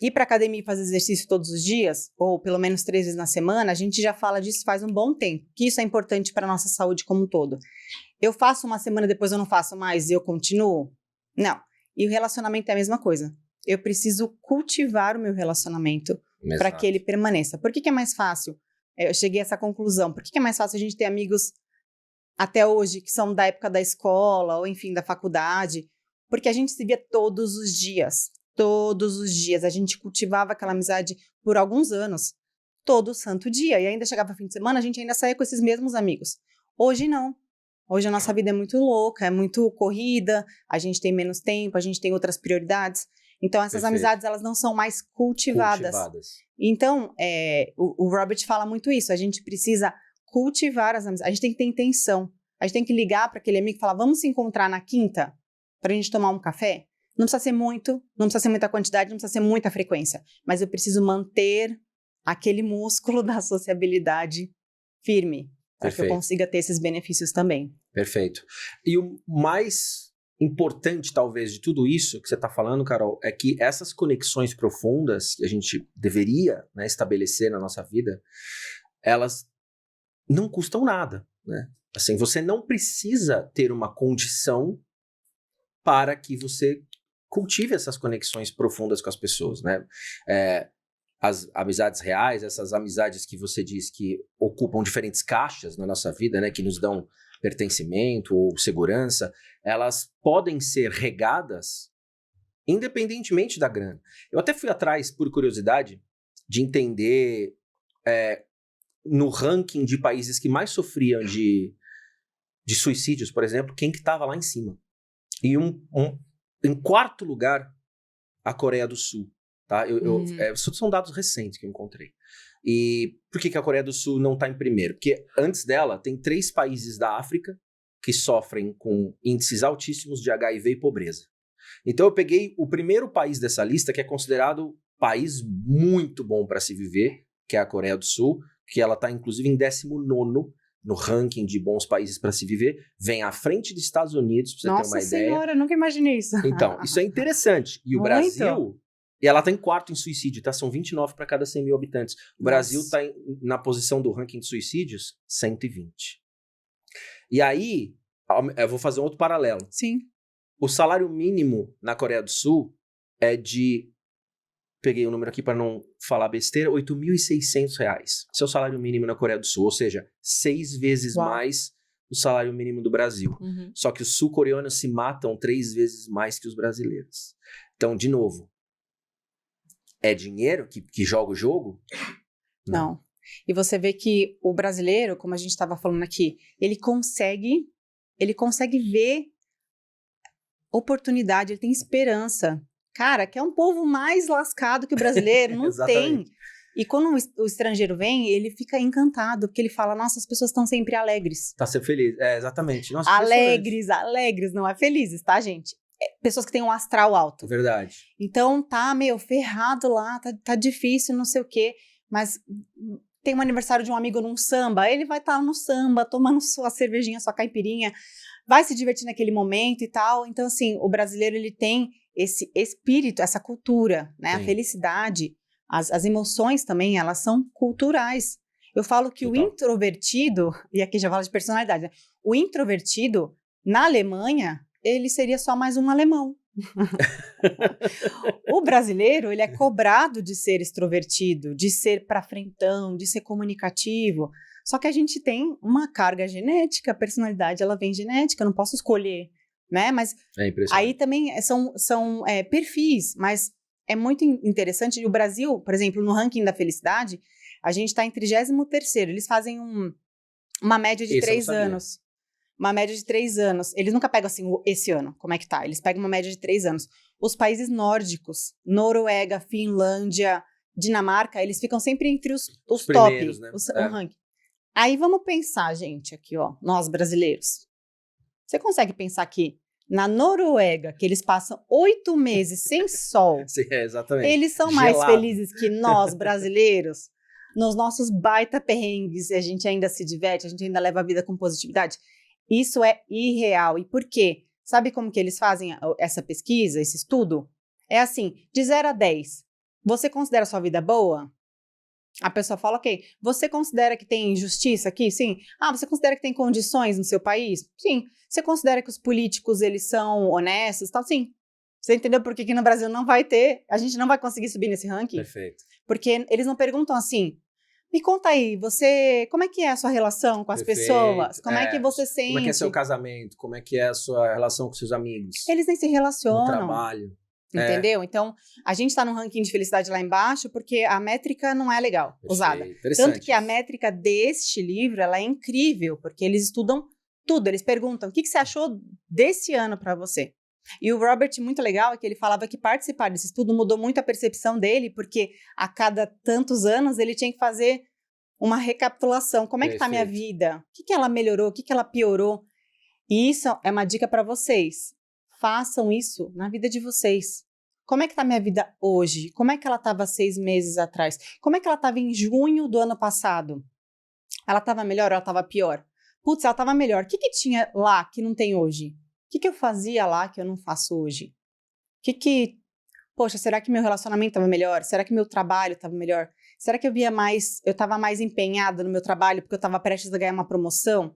ir para a academia e fazer exercício todos os dias, ou pelo menos 3 vezes na semana, a gente já fala disso faz um bom tempo, que isso é importante para a nossa saúde como um todo. Eu faço uma semana, depois eu não faço mais e eu continuo? Não. E o relacionamento é a mesma coisa. Eu preciso cultivar o meu relacionamento para que ele permaneça. Por que é mais fácil? Eu cheguei a essa conclusão. Por que é mais fácil a gente ter amigos até hoje que são da época da escola ou, enfim, da faculdade? Porque a gente se via todos os dias. Todos os dias. A gente cultivava aquela amizade por alguns anos. Todo santo dia. E ainda chegava fim de semana, a gente ainda saía com esses mesmos amigos. Hoje não. Hoje a nossa vida é muito louca, é muito corrida, a gente tem menos tempo, a gente tem outras prioridades. Então, essas amizades, elas não são mais cultivadas. Então, o Robert fala muito isso. A gente precisa cultivar as amizades. A gente tem que ter intenção. A gente tem que ligar para aquele amigo e falar, vamos se encontrar na quinta para a gente tomar um café? Não precisa ser muito, não precisa ser muita quantidade, não precisa ser muita frequência. Mas eu preciso manter aquele músculo da sociabilidade firme para que eu consiga ter esses benefícios também. Perfeito. E o mais importante, talvez, de tudo isso que você está falando, Carol, é que essas conexões profundas que a gente deveria, né, estabelecer na nossa vida, elas não custam nada, né? Assim, você não precisa ter uma condição para que você cultive essas conexões profundas com as pessoas, né? As amizades reais, essas amizades que você diz que ocupam diferentes caixas na nossa vida, né, que nos dão pertencimento ou segurança, elas podem ser regadas independentemente da grana. Eu até fui atrás, por curiosidade, de entender no ranking de países que mais sofriam de suicídios, por exemplo, quem que estava lá em cima. E em quarto lugar, a Coreia do Sul. Tá? São dados recentes que eu encontrei. E por que a Coreia do Sul não está em primeiro? Porque antes dela, tem 3 países da África que sofrem com índices altíssimos de HIV e pobreza. Então eu peguei o primeiro país dessa lista, que é considerado país muito bom para se viver, que é a Coreia do Sul, que ela está inclusive em 19º no ranking de bons países para se viver, vem à frente dos Estados Unidos, para você ter uma ideia. Nossa senhora, eu nunca imaginei isso. Então, isso é interessante. E o Brasil... E ela está em quarto em suicídio, tá? São 29 para cada 100 mil habitantes. O Brasil está na posição do ranking de suicídios 120. E aí, eu vou fazer um outro paralelo. Sim. O salário mínimo na Coreia do Sul é de... Peguei o número aqui para não falar besteira, R$8.600. Esse é o salário mínimo na Coreia do Sul, ou seja, 6 vezes Uau. mais o salário mínimo do Brasil. Uhum. Só que os sul-coreanos se matam 3 vezes mais que os brasileiros. Então, de novo, é dinheiro que joga o jogo? Não. E você vê que o brasileiro, como a gente estava falando aqui, ele consegue ver oportunidade, ele tem esperança. Cara, que é um povo mais lascado que o brasileiro, não tem. E quando o estrangeiro vem, ele fica encantado, porque ele fala, nossa, as pessoas estão sempre alegres. Tá sempre feliz, exatamente. Nossa, Alegres, não é felizes, tá, gente? Pessoas que têm um astral alto. Verdade. Então, tá, ferrado lá, tá difícil, não sei o quê, mas tem um aniversário de um amigo num samba, ele vai estar no samba, tomando sua cervejinha, sua caipirinha, vai se divertir naquele momento e tal. Então, assim, o brasileiro, ele tem esse espírito, essa cultura, né? Sim. A felicidade, as emoções também, elas são culturais. Eu falo que Total. o introvertido, e aqui já falo de personalidade, né? O introvertido, na Alemanha, ele seria só mais um alemão. O brasileiro, ele é cobrado de ser extrovertido, de ser pra frentão, de ser comunicativo. Só que a gente tem uma carga genética, a personalidade, ela vem genética, eu não posso escolher, né? Mas É impressionante. aí também são perfis, mas é muito interessante. E o Brasil, por exemplo, no ranking da felicidade, a gente está em 33º. Eles fazem uma média de 3 anos. Uma média de 3 anos. Eles nunca pegam assim, esse ano, como é que tá? Eles pegam uma média de 3 anos. Os países nórdicos, Noruega, Finlândia, Dinamarca, eles ficam sempre entre os top, né? O ranking. Aí vamos pensar, gente, aqui, ó, nós brasileiros. Você consegue pensar que na Noruega, que eles passam 8 meses sem sol, Sim, exatamente. eles são mais felizes que nós, brasileiros? Nos nossos baita perrengues, a gente ainda se diverte, a gente ainda leva a vida com positividade. Isso é irreal. E por quê? Sabe como que eles fazem essa pesquisa, esse estudo? É assim, de 0 a 10, você considera a sua vida boa? A pessoa fala, ok, você considera que tem injustiça aqui? Sim. Ah, você considera que tem condições no seu país? Sim. Você considera que os políticos, eles são honestos? Tal? Sim. Você entendeu por que no Brasil não vai ter, a gente não vai conseguir subir nesse ranking? Perfeito. Porque eles não perguntam assim, me conta aí, você, como é que é a sua relação com as pessoas? Como é que você sente? Como é que é seu casamento? Como é que é a sua relação com seus amigos? Eles nem se relacionam. No trabalho. Entendeu? Então, a gente está no ranking de felicidade lá embaixo porque a métrica não é legal usada. Tanto que a métrica deste livro, ela é incrível, porque eles estudam tudo. Eles perguntam, o que você achou desse ano para você? E o Robert, muito legal, é que ele falava que participar desse estudo mudou muito a percepção dele, porque a cada tantos anos ele tinha que fazer uma recapitulação. Como é que está a minha vida? O que ela melhorou? O que ela piorou? E isso é uma dica para vocês. Façam isso na vida de vocês. Como é que tá a minha vida hoje? Como é que ela estava 6 meses atrás? Como é que ela estava em junho do ano passado? Ela estava melhor ou ela estava pior? Putz, ela estava melhor. O que tinha lá que não tem hoje? O que eu fazia lá que eu não faço hoje? Poxa, será que meu relacionamento estava melhor? Será que meu trabalho estava melhor? Será que eu estava mais empenhada no meu trabalho porque eu estava prestes a ganhar uma promoção?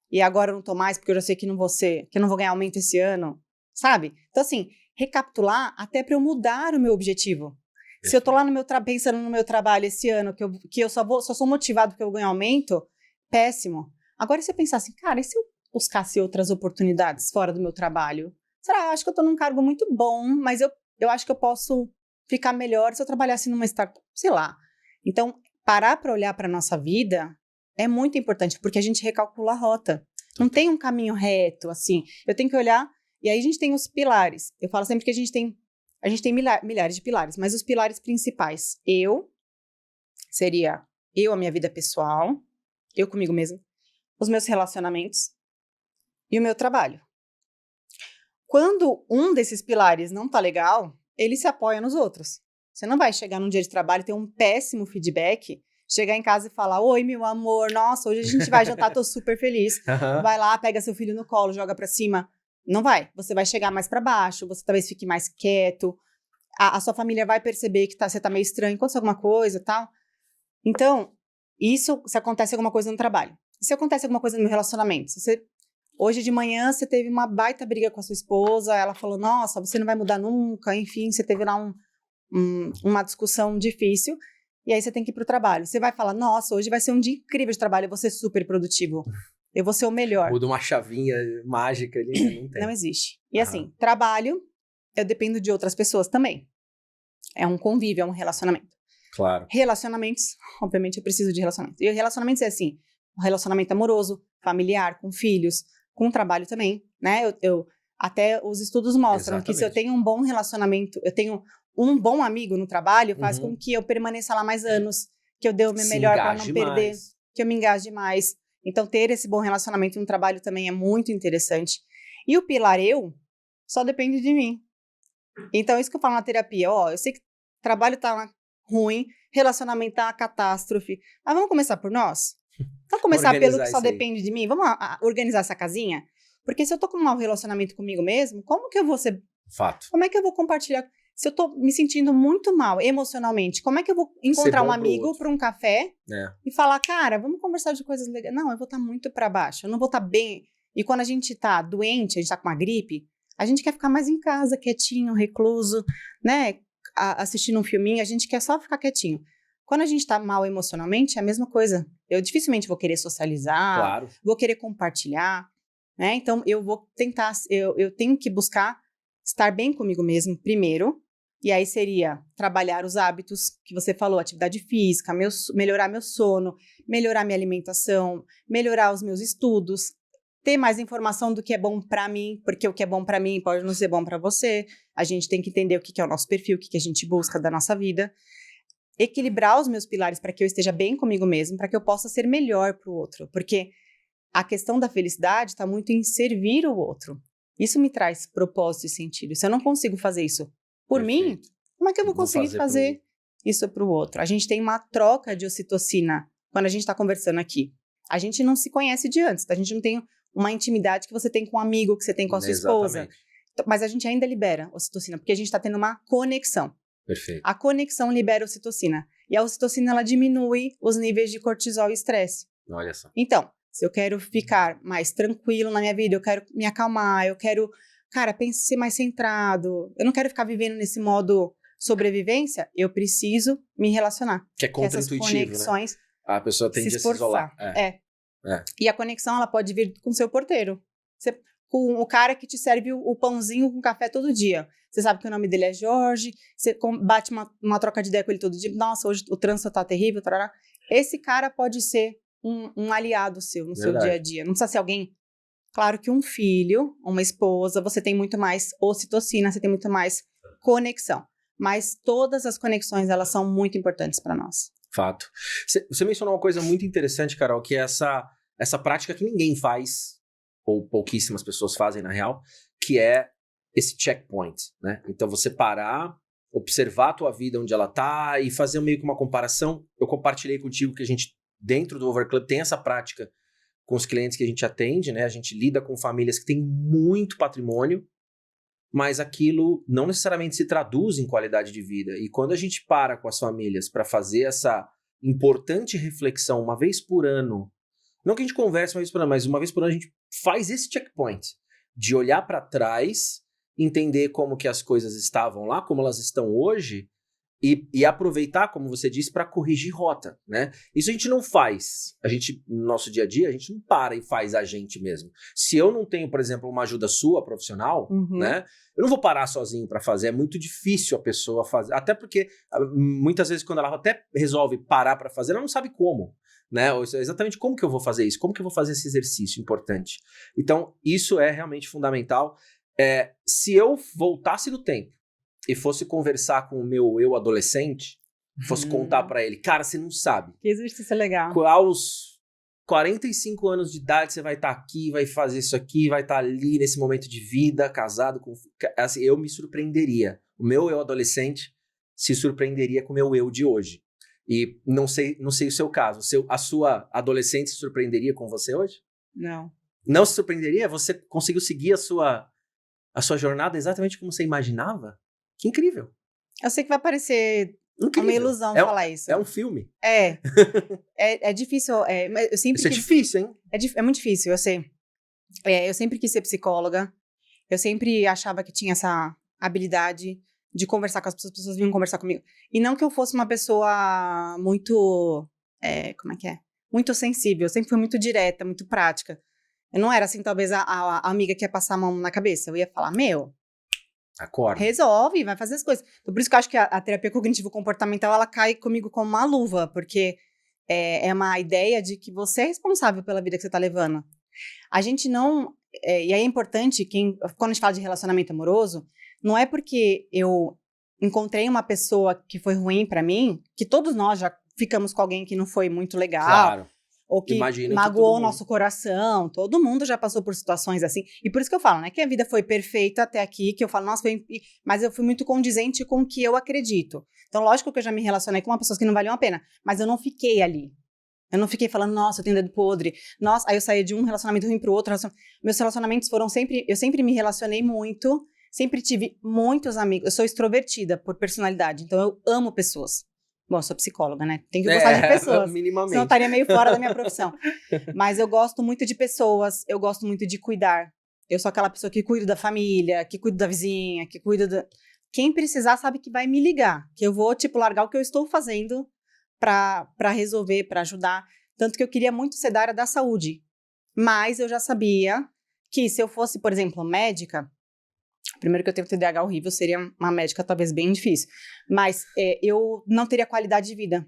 E agora eu não tô mais porque eu já sei que eu não vou ganhar aumento esse ano? Sabe? Então, assim, recapitular até para eu mudar o meu objetivo. Se eu tô lá pensando no meu trabalho esse ano, que eu só sou motivado porque eu vou ganhar aumento, péssimo. Agora, se eu pensar assim, cara, e se eu buscasse outras oportunidades fora do meu trabalho? Será? Acho que eu tô num cargo muito bom, mas eu acho que eu posso ficar melhor se eu trabalhasse numa startup, sei lá. Então, parar para olhar para nossa vida é muito importante, porque a gente recalcula a rota. Não tem um caminho reto, assim. Eu tenho que olhar. E aí a gente tem os pilares. Eu falo sempre que a gente tem milhares de pilares, mas os pilares principais. Seria a minha vida pessoal, eu comigo mesma, os meus relacionamentos e o meu trabalho. Quando um desses pilares não tá legal, ele se apoia nos outros. Você não vai chegar num dia de trabalho e ter um péssimo feedback, chegar em casa e falar, oi, meu amor, nossa, hoje a gente vai jantar, tô super feliz. Vai lá, pega seu filho no colo, joga pra cima. Não vai. Você vai chegar mais pra baixo, você talvez fique mais quieto, a sua família vai perceber que você tá meio estranho, acontece alguma coisa e tal. Então, isso se acontece alguma coisa no trabalho. Se acontece alguma coisa no meu relacionamento, Hoje de manhã você teve uma baita briga com a sua esposa, ela falou, nossa, você não vai mudar nunca, enfim, você teve lá uma discussão difícil, e aí você tem que ir pro trabalho. Você vai falar, nossa, hoje vai ser um dia incrível de trabalho, eu vou ser super produtivo, eu vou ser o melhor. Muda uma chavinha mágica ali, né? Não tem. Não existe. E assim, trabalho, eu dependo de outras pessoas também. É um convívio, é um relacionamento. Claro. Relacionamentos, obviamente eu preciso de relacionamentos. E relacionamentos é assim, um relacionamento amoroso, familiar, com filhos, com trabalho também, né? Até os estudos mostram que se eu tenho um bom relacionamento, eu tenho um bom amigo no trabalho, faz com que eu permaneça lá mais anos, que eu dê o meu melhor para não perder, que eu me engaje mais. Então, ter esse bom relacionamento no trabalho também é muito interessante. E o pilar eu só depende de mim. Então, isso que eu falo na terapia, eu sei que trabalho tá ruim, relacionamento tá uma catástrofe, mas vamos começar por nós? Vamos começar pelo que só depende de mim? Vamos organizar essa casinha? Porque se eu tô com um mau relacionamento comigo mesmo, como que eu vou ser... Fato. Como é que eu vou compartilhar? Se eu tô me sentindo muito mal emocionalmente, como é que eu vou encontrar um amigo para um café e falar, cara, vamos conversar de coisas legais? Não, eu vou estar muito para baixo, eu não vou estar bem. E quando a gente tá doente, a gente tá com uma gripe, a gente quer ficar mais em casa, quietinho, recluso, né? Assistindo um filminho, a gente quer só ficar quietinho. Quando a gente tá mal emocionalmente, é a mesma coisa. Eu dificilmente vou querer socializar, vou querer compartilhar, né? Então, eu vou tentar, eu tenho que buscar estar bem comigo mesmo primeiro, e aí seria trabalhar os hábitos que você falou, atividade física, melhorar meu sono, melhorar minha alimentação, melhorar os meus estudos, ter mais informação do que é bom para mim, porque o que é bom para mim pode não ser bom para você. A gente tem que entender o que é o nosso perfil, o que a gente busca da nossa vida. Equilibrar os meus pilares para que eu esteja bem comigo mesmo, para que eu possa ser melhor para o outro. Porque a questão da felicidade está muito em servir o outro. Isso me traz propósito e sentido. Se eu não consigo fazer isso por mim, como é que eu vou conseguir fazer isso para o outro? A gente tem uma troca de ocitocina quando a gente está conversando aqui. A gente não se conhece de antes, a gente não tem uma intimidade que você tem com um amigo, que você tem com a sua esposa. Mas a gente ainda libera ocitocina, porque a gente está tendo uma conexão. Perfeito. A conexão libera ocitocina. E a ocitocina, ela diminui os níveis de cortisol e estresse. Olha só. Então, se eu quero ficar mais tranquilo na minha vida, eu quero me acalmar, eu quero, cara, ser mais centrado, eu não quero ficar vivendo nesse modo sobrevivência, eu preciso me relacionar. Que é contra-intuitivo, essas conexões, né? A pessoa tende a se isolar. E a conexão, ela pode vir com o seu porteiro. Com o cara que te serve o pãozinho com café todo dia. Você sabe que o nome dele é Jorge, você bate uma troca de ideia com ele todo dia. Nossa, hoje o trânsito tá terrível. Tarará. Esse cara pode ser um aliado seu no seu dia a dia. Não precisa ser alguém... Claro que um filho, uma esposa, você tem muito mais ocitocina, você tem muito mais conexão. Mas todas as conexões, elas são muito importantes para nós. Fato. Você mencionou uma coisa muito interessante, Carol, que é essa prática que ninguém faz, ou pouquíssimas pessoas fazem, na real, que é esse checkpoint, né? Então, você parar, observar a tua vida, onde ela tá, e fazer meio que uma comparação. Eu compartilhei contigo que a gente, dentro do Overclub, tem essa prática com os clientes que a gente atende, né? A gente lida com famílias que têm muito patrimônio, mas aquilo não necessariamente se traduz em qualidade de vida. E quando a gente para com as famílias para fazer essa importante reflexão uma vez por ano, não que a gente converse uma vez por ano, mas uma vez por ano a gente faz esse checkpoint de olhar para trás, entender como que as coisas estavam lá, como elas estão hoje, e aproveitar, como você disse, para corrigir rota, né? Isso a gente não faz. A gente, no nosso dia a dia, a gente não para e faz a gente mesmo. Se eu não tenho, por exemplo, uma ajuda sua, profissional, né? Eu não vou parar sozinho para fazer. É muito difícil a pessoa fazer. Até porque, muitas vezes, quando ela até resolve parar para fazer, ela não sabe como, né? Ou exatamente como que eu vou fazer isso? Como que eu vou fazer esse exercício importante? Então, isso é realmente fundamental. Se eu voltasse no tempo e fosse conversar com o meu eu adolescente, fosse contar pra ele, cara, você não sabe. Que exercício legal. Aos 45 anos de idade você vai estar aqui, vai fazer isso aqui, vai estar ali nesse momento de vida, casado com... Assim, eu me surpreenderia. O meu eu adolescente se surpreenderia com o meu eu de hoje. E não sei o seu caso. A sua adolescente se surpreenderia com você hoje? Não. Não se surpreenderia? Você conseguiu seguir a sua jornada exatamente como você imaginava? Que incrível. Eu sei que vai parecer incrível. Uma ilusão falar isso. É um filme. É difícil. Eu sempre Isso é difícil, hein? É muito difícil, eu sei. Eu sempre quis ser psicóloga. Eu sempre achava que tinha essa habilidade de conversar com as pessoas vinham conversar comigo. E não que eu fosse uma pessoa muito, como é que é? Muito sensível. Eu sempre fui muito direta, muito prática. Eu não era assim, talvez, a amiga que ia passar a mão na cabeça. Eu ia falar, Acorda. resolve, vai fazer as coisas. Então, por isso que eu acho que a terapia cognitivo-comportamental, ela cai comigo como uma luva, porque é uma ideia de que você é responsável pela vida que você tá levando. A gente não... e aí é importante, quando a gente fala de relacionamento amoroso, não é porque eu encontrei uma pessoa que foi ruim pra mim, que todos nós já ficamos com alguém que não foi muito legal, Claro. ou que Imagino magoou o que nosso coração. Todo mundo já passou por situações assim. E por isso que eu falo, né? Que a vida foi perfeita até aqui, que eu falo, nossa, mas eu fui muito condizente com o que eu acredito. Então, lógico que eu já me relacionei com uma pessoa que não valiam a pena, mas eu não fiquei ali. Eu não fiquei falando, nossa, eu tenho dedo podre. Nossa, aí eu saí de um relacionamento ruim pro outro. Meus relacionamentos foram sempre... Eu sempre me relacionei muito, sempre tive muitos amigos. Eu sou extrovertida por personalidade, então eu amo pessoas. Bom, eu sou psicóloga, né? Tenho que gostar de pessoas. Minimamente. Senão eu estaria meio fora da minha profissão. Mas eu gosto muito de pessoas, eu gosto muito de cuidar. Eu sou aquela pessoa que cuida da família, que cuida da vizinha, que cuida da... Quem precisar sabe que vai me ligar, que eu vou, largar o que eu estou fazendo para resolver, para ajudar. Tanto que eu queria muito ser da área da saúde. Mas eu já sabia que se eu fosse, por exemplo, médica, primeiro que eu tenho TDAH horrível, seria uma médica talvez bem difícil. Mas eu não teria qualidade de vida.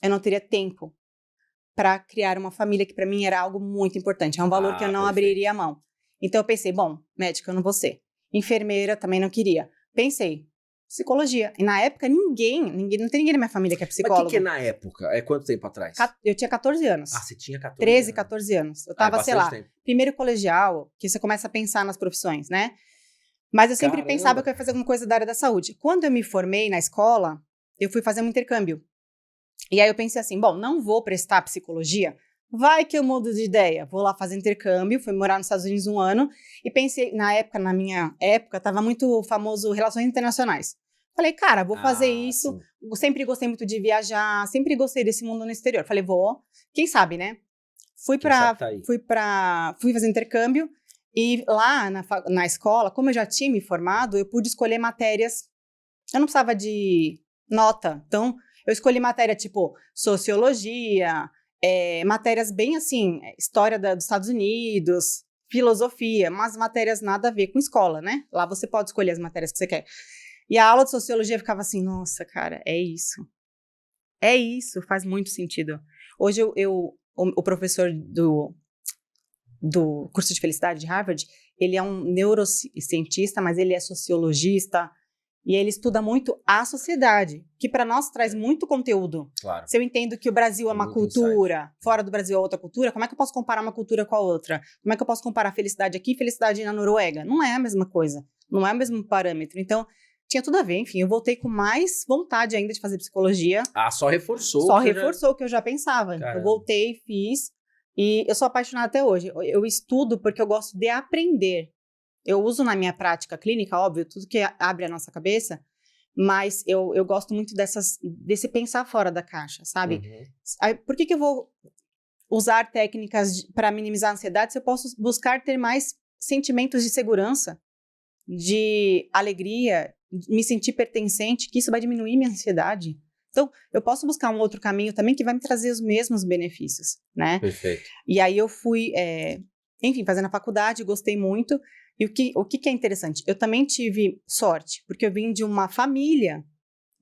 Eu não teria tempo para criar uma família, que para mim era algo muito importante. É um valor que eu não abriria a mão. Então eu pensei, bom, médica eu não vou ser. Enfermeira também não queria. Pensei, psicologia. E na época não tem ninguém na minha família que é psicólogo. Mas o que é na época? É quanto tempo atrás? Eu tinha 14 anos. Ah, você tinha 14 13, anos. 14 anos. Eu tava, sei lá, primeiro colegial, que você começa a pensar nas profissões, né? Mas eu sempre pensava que eu ia fazer alguma coisa da área da saúde. Quando eu me formei na escola, eu fui fazer um intercâmbio. E aí eu pensei assim, bom, não vou prestar psicologia, vai que eu mudo de ideia. Vou lá fazer intercâmbio, fui morar nos Estados Unidos 1 ano, e pensei, na minha época, tava muito famoso Relações Internacionais. Falei, cara, vou fazer isso, sim. Sempre gostei muito de viajar, sempre gostei desse mundo no exterior. Falei, vou, quem sabe, né? Fui fazer intercâmbio, e lá na escola, como eu já tinha me formado, eu pude escolher matérias, eu não precisava de nota, então eu escolhi matéria tipo sociologia, matérias bem assim, história dos Estados Unidos, filosofia, mas matérias nada a ver com escola, né? Lá você pode escolher as matérias que você quer. E a aula de sociologia ficava assim, nossa, cara, é isso. É isso, faz muito sentido. Hoje o professor do curso de felicidade de Harvard, ele é um neurocientista, mas ele é sociologista, e ele estuda muito a sociedade, que para nós traz muito conteúdo. Claro. Se eu entendo que o Brasil é uma cultura, fora do Brasil é outra cultura, como é que eu posso comparar uma cultura com a outra? Como é que eu posso comparar felicidade aqui e felicidade na Noruega? Não é a mesma coisa, não é o mesmo parâmetro. Então, tinha tudo a ver, enfim, eu voltei com mais vontade ainda de fazer psicologia. Ah, só reforçou. Só reforçou o que eu já pensava. Caramba. Eu voltei, fiz, e eu sou apaixonada até hoje. Eu estudo porque eu gosto de aprender. Eu uso na minha prática clínica, óbvio, tudo que abre a nossa cabeça, mas eu gosto muito desse pensar fora da caixa, sabe? Uhum. Por que eu vou usar técnicas para minimizar a ansiedade se eu posso buscar ter mais sentimentos de segurança, de alegria, me sentir pertencente, que isso vai diminuir minha ansiedade? Então, eu posso buscar um outro caminho também que vai me trazer os mesmos benefícios, né? Perfeito. E aí eu fui, enfim, fazendo a faculdade, gostei muito. E o que é interessante? Eu também tive sorte, porque eu vim de uma família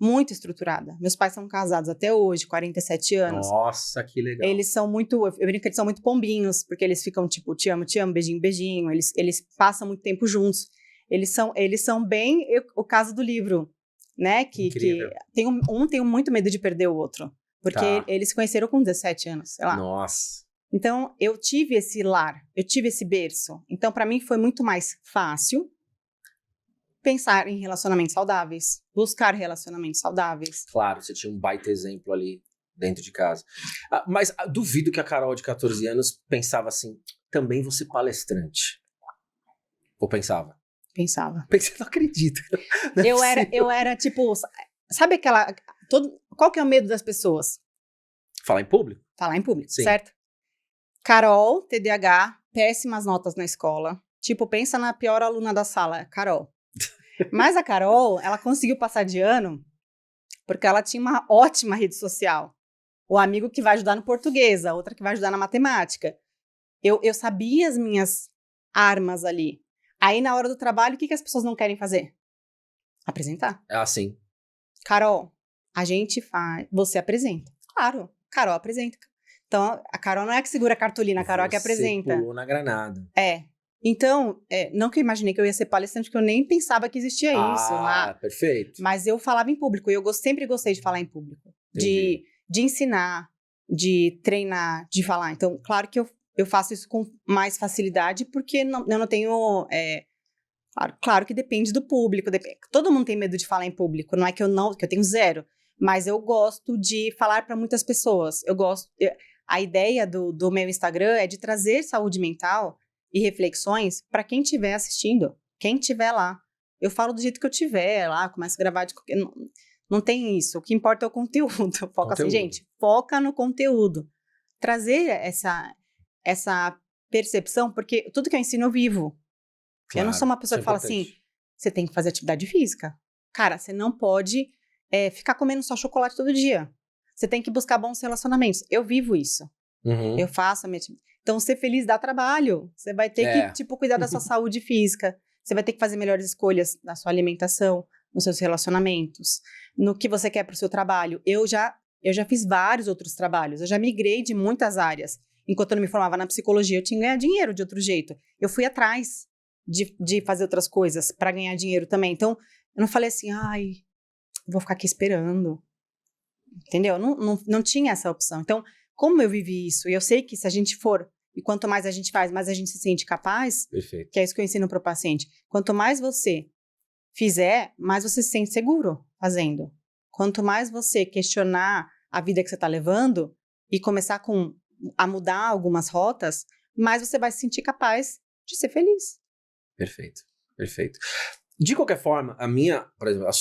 muito estruturada. Meus pais são casados até hoje, 47 anos. Nossa, que legal. Eles são muito, eu brinco que eles são muito pombinhos, porque eles ficam tipo, te amo, beijinho, beijinho. Eles passam muito tempo juntos. Eles são bem o caso do livro, né? Que tem muito medo de perder o outro. Porque eles se conheceram com 17 anos, sei lá. Nossa. Então, eu tive esse lar, eu tive esse berço. Então, para mim, foi muito mais fácil pensar em relacionamentos saudáveis, buscar relacionamentos saudáveis. Claro, você tinha um baita exemplo ali dentro de casa. Mas duvido que a Carol de 14 anos pensava assim, também vou ser palestrante. Ou pensava? Pensava. Você não acredita. Eu era tipo, sabe aquela... Qual que é o medo das pessoas? Falar em público? Falar em público, sim. Certo? Carol, TDAH, péssimas notas na escola. Tipo, pensa na pior aluna da sala, Carol. Mas a Carol, ela conseguiu passar de ano porque ela tinha uma ótima rede social. O amigo que vai ajudar no português, a outra que vai ajudar na matemática. Eu sabia as minhas armas ali. Aí, na hora do trabalho, o que as pessoas não querem fazer? Apresentar. Sim. Carol, a gente faz... Você apresenta. Claro, Carol apresenta. Então, a Carol não é que segura a cartolina, a Carol é que apresenta. Você pulou na granada. Então, não que eu imaginei que eu ia ser palestrante, porque eu nem pensava que existia isso lá. Perfeito. Mas eu falava em público, e eu sempre gostei de falar em público. De ensinar, de treinar, de falar. Então, claro que eu faço isso com mais facilidade, porque eu não tenho... Claro que depende do público. Todo mundo tem medo de falar em público. Não é que eu tenho zero. Mas eu gosto de falar para muitas pessoas. A ideia do meu Instagram é de trazer saúde mental e reflexões para quem estiver assistindo, quem estiver lá. Eu falo do jeito que eu estiver lá, começo a gravar não tem isso. O que importa é o conteúdo. Foca assim, gente, foca no conteúdo. Trazer essa percepção, porque tudo que eu ensino eu vivo. Claro, eu não sou uma pessoa que fala assim, você tem que fazer atividade física. Cara, você não pode ficar comendo só chocolate todo dia. Você tem que buscar bons relacionamentos. Eu vivo isso. Uhum. Eu faço a minha... Então, ser feliz dá trabalho. Você vai ter que, cuidar da sua saúde física. Você vai ter que fazer melhores escolhas na sua alimentação, nos seus relacionamentos, no que você quer para o seu trabalho. Eu já fiz vários outros trabalhos. Eu já migrei de muitas áreas. Enquanto eu não me formava na psicologia, eu tinha que ganhar dinheiro de outro jeito. Eu fui atrás de fazer outras coisas para ganhar dinheiro também. Então, eu não falei assim, vou ficar aqui esperando. Entendeu? Não tinha essa opção. Então, como eu vivi isso, e eu sei que se a gente for, e quanto mais a gente faz, mais a gente se sente capaz, perfeito, que é isso que eu ensino para o paciente, quanto mais você fizer, mais você se sente seguro fazendo. Quanto mais você questionar a vida que você está levando e começar a mudar algumas rotas, mais você vai se sentir capaz de ser feliz. Perfeito, perfeito. De qualquer forma, por exemplo, a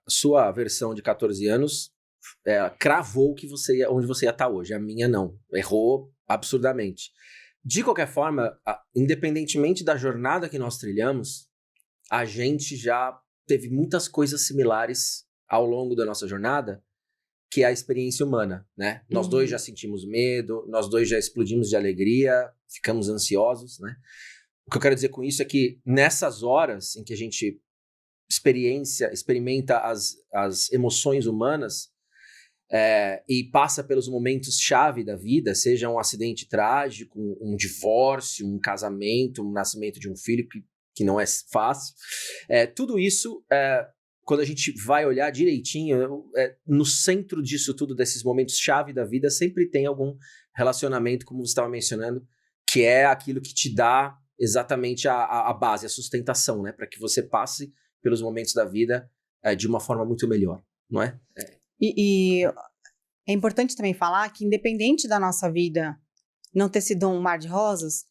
sua versão de 14 anos cravou onde você ia estar hoje. A minha não. Errou absurdamente. De qualquer forma, independentemente da jornada que nós trilhamos, a gente já teve muitas coisas similares ao longo da nossa jornada, que é a experiência humana, né? Nós dois já sentimos medo, nós dois já explodimos de alegria, ficamos ansiosos, né? O que eu quero dizer com isso é que nessas horas em que a gente experimenta as emoções humanas e passa pelos momentos-chave da vida, seja um acidente trágico, um divórcio, um casamento, um nascimento de um filho que não é fácil, tudo isso, quando a gente vai olhar direitinho, no centro disso tudo, desses momentos-chave da vida, sempre tem algum relacionamento, como você estava mencionando, que é aquilo que te dá exatamente a base, a sustentação, né? Para que você passe pelos momentos da vida de uma forma muito melhor, não é? E é importante também falar que, independente da nossa vida não ter sido um mar de rosas,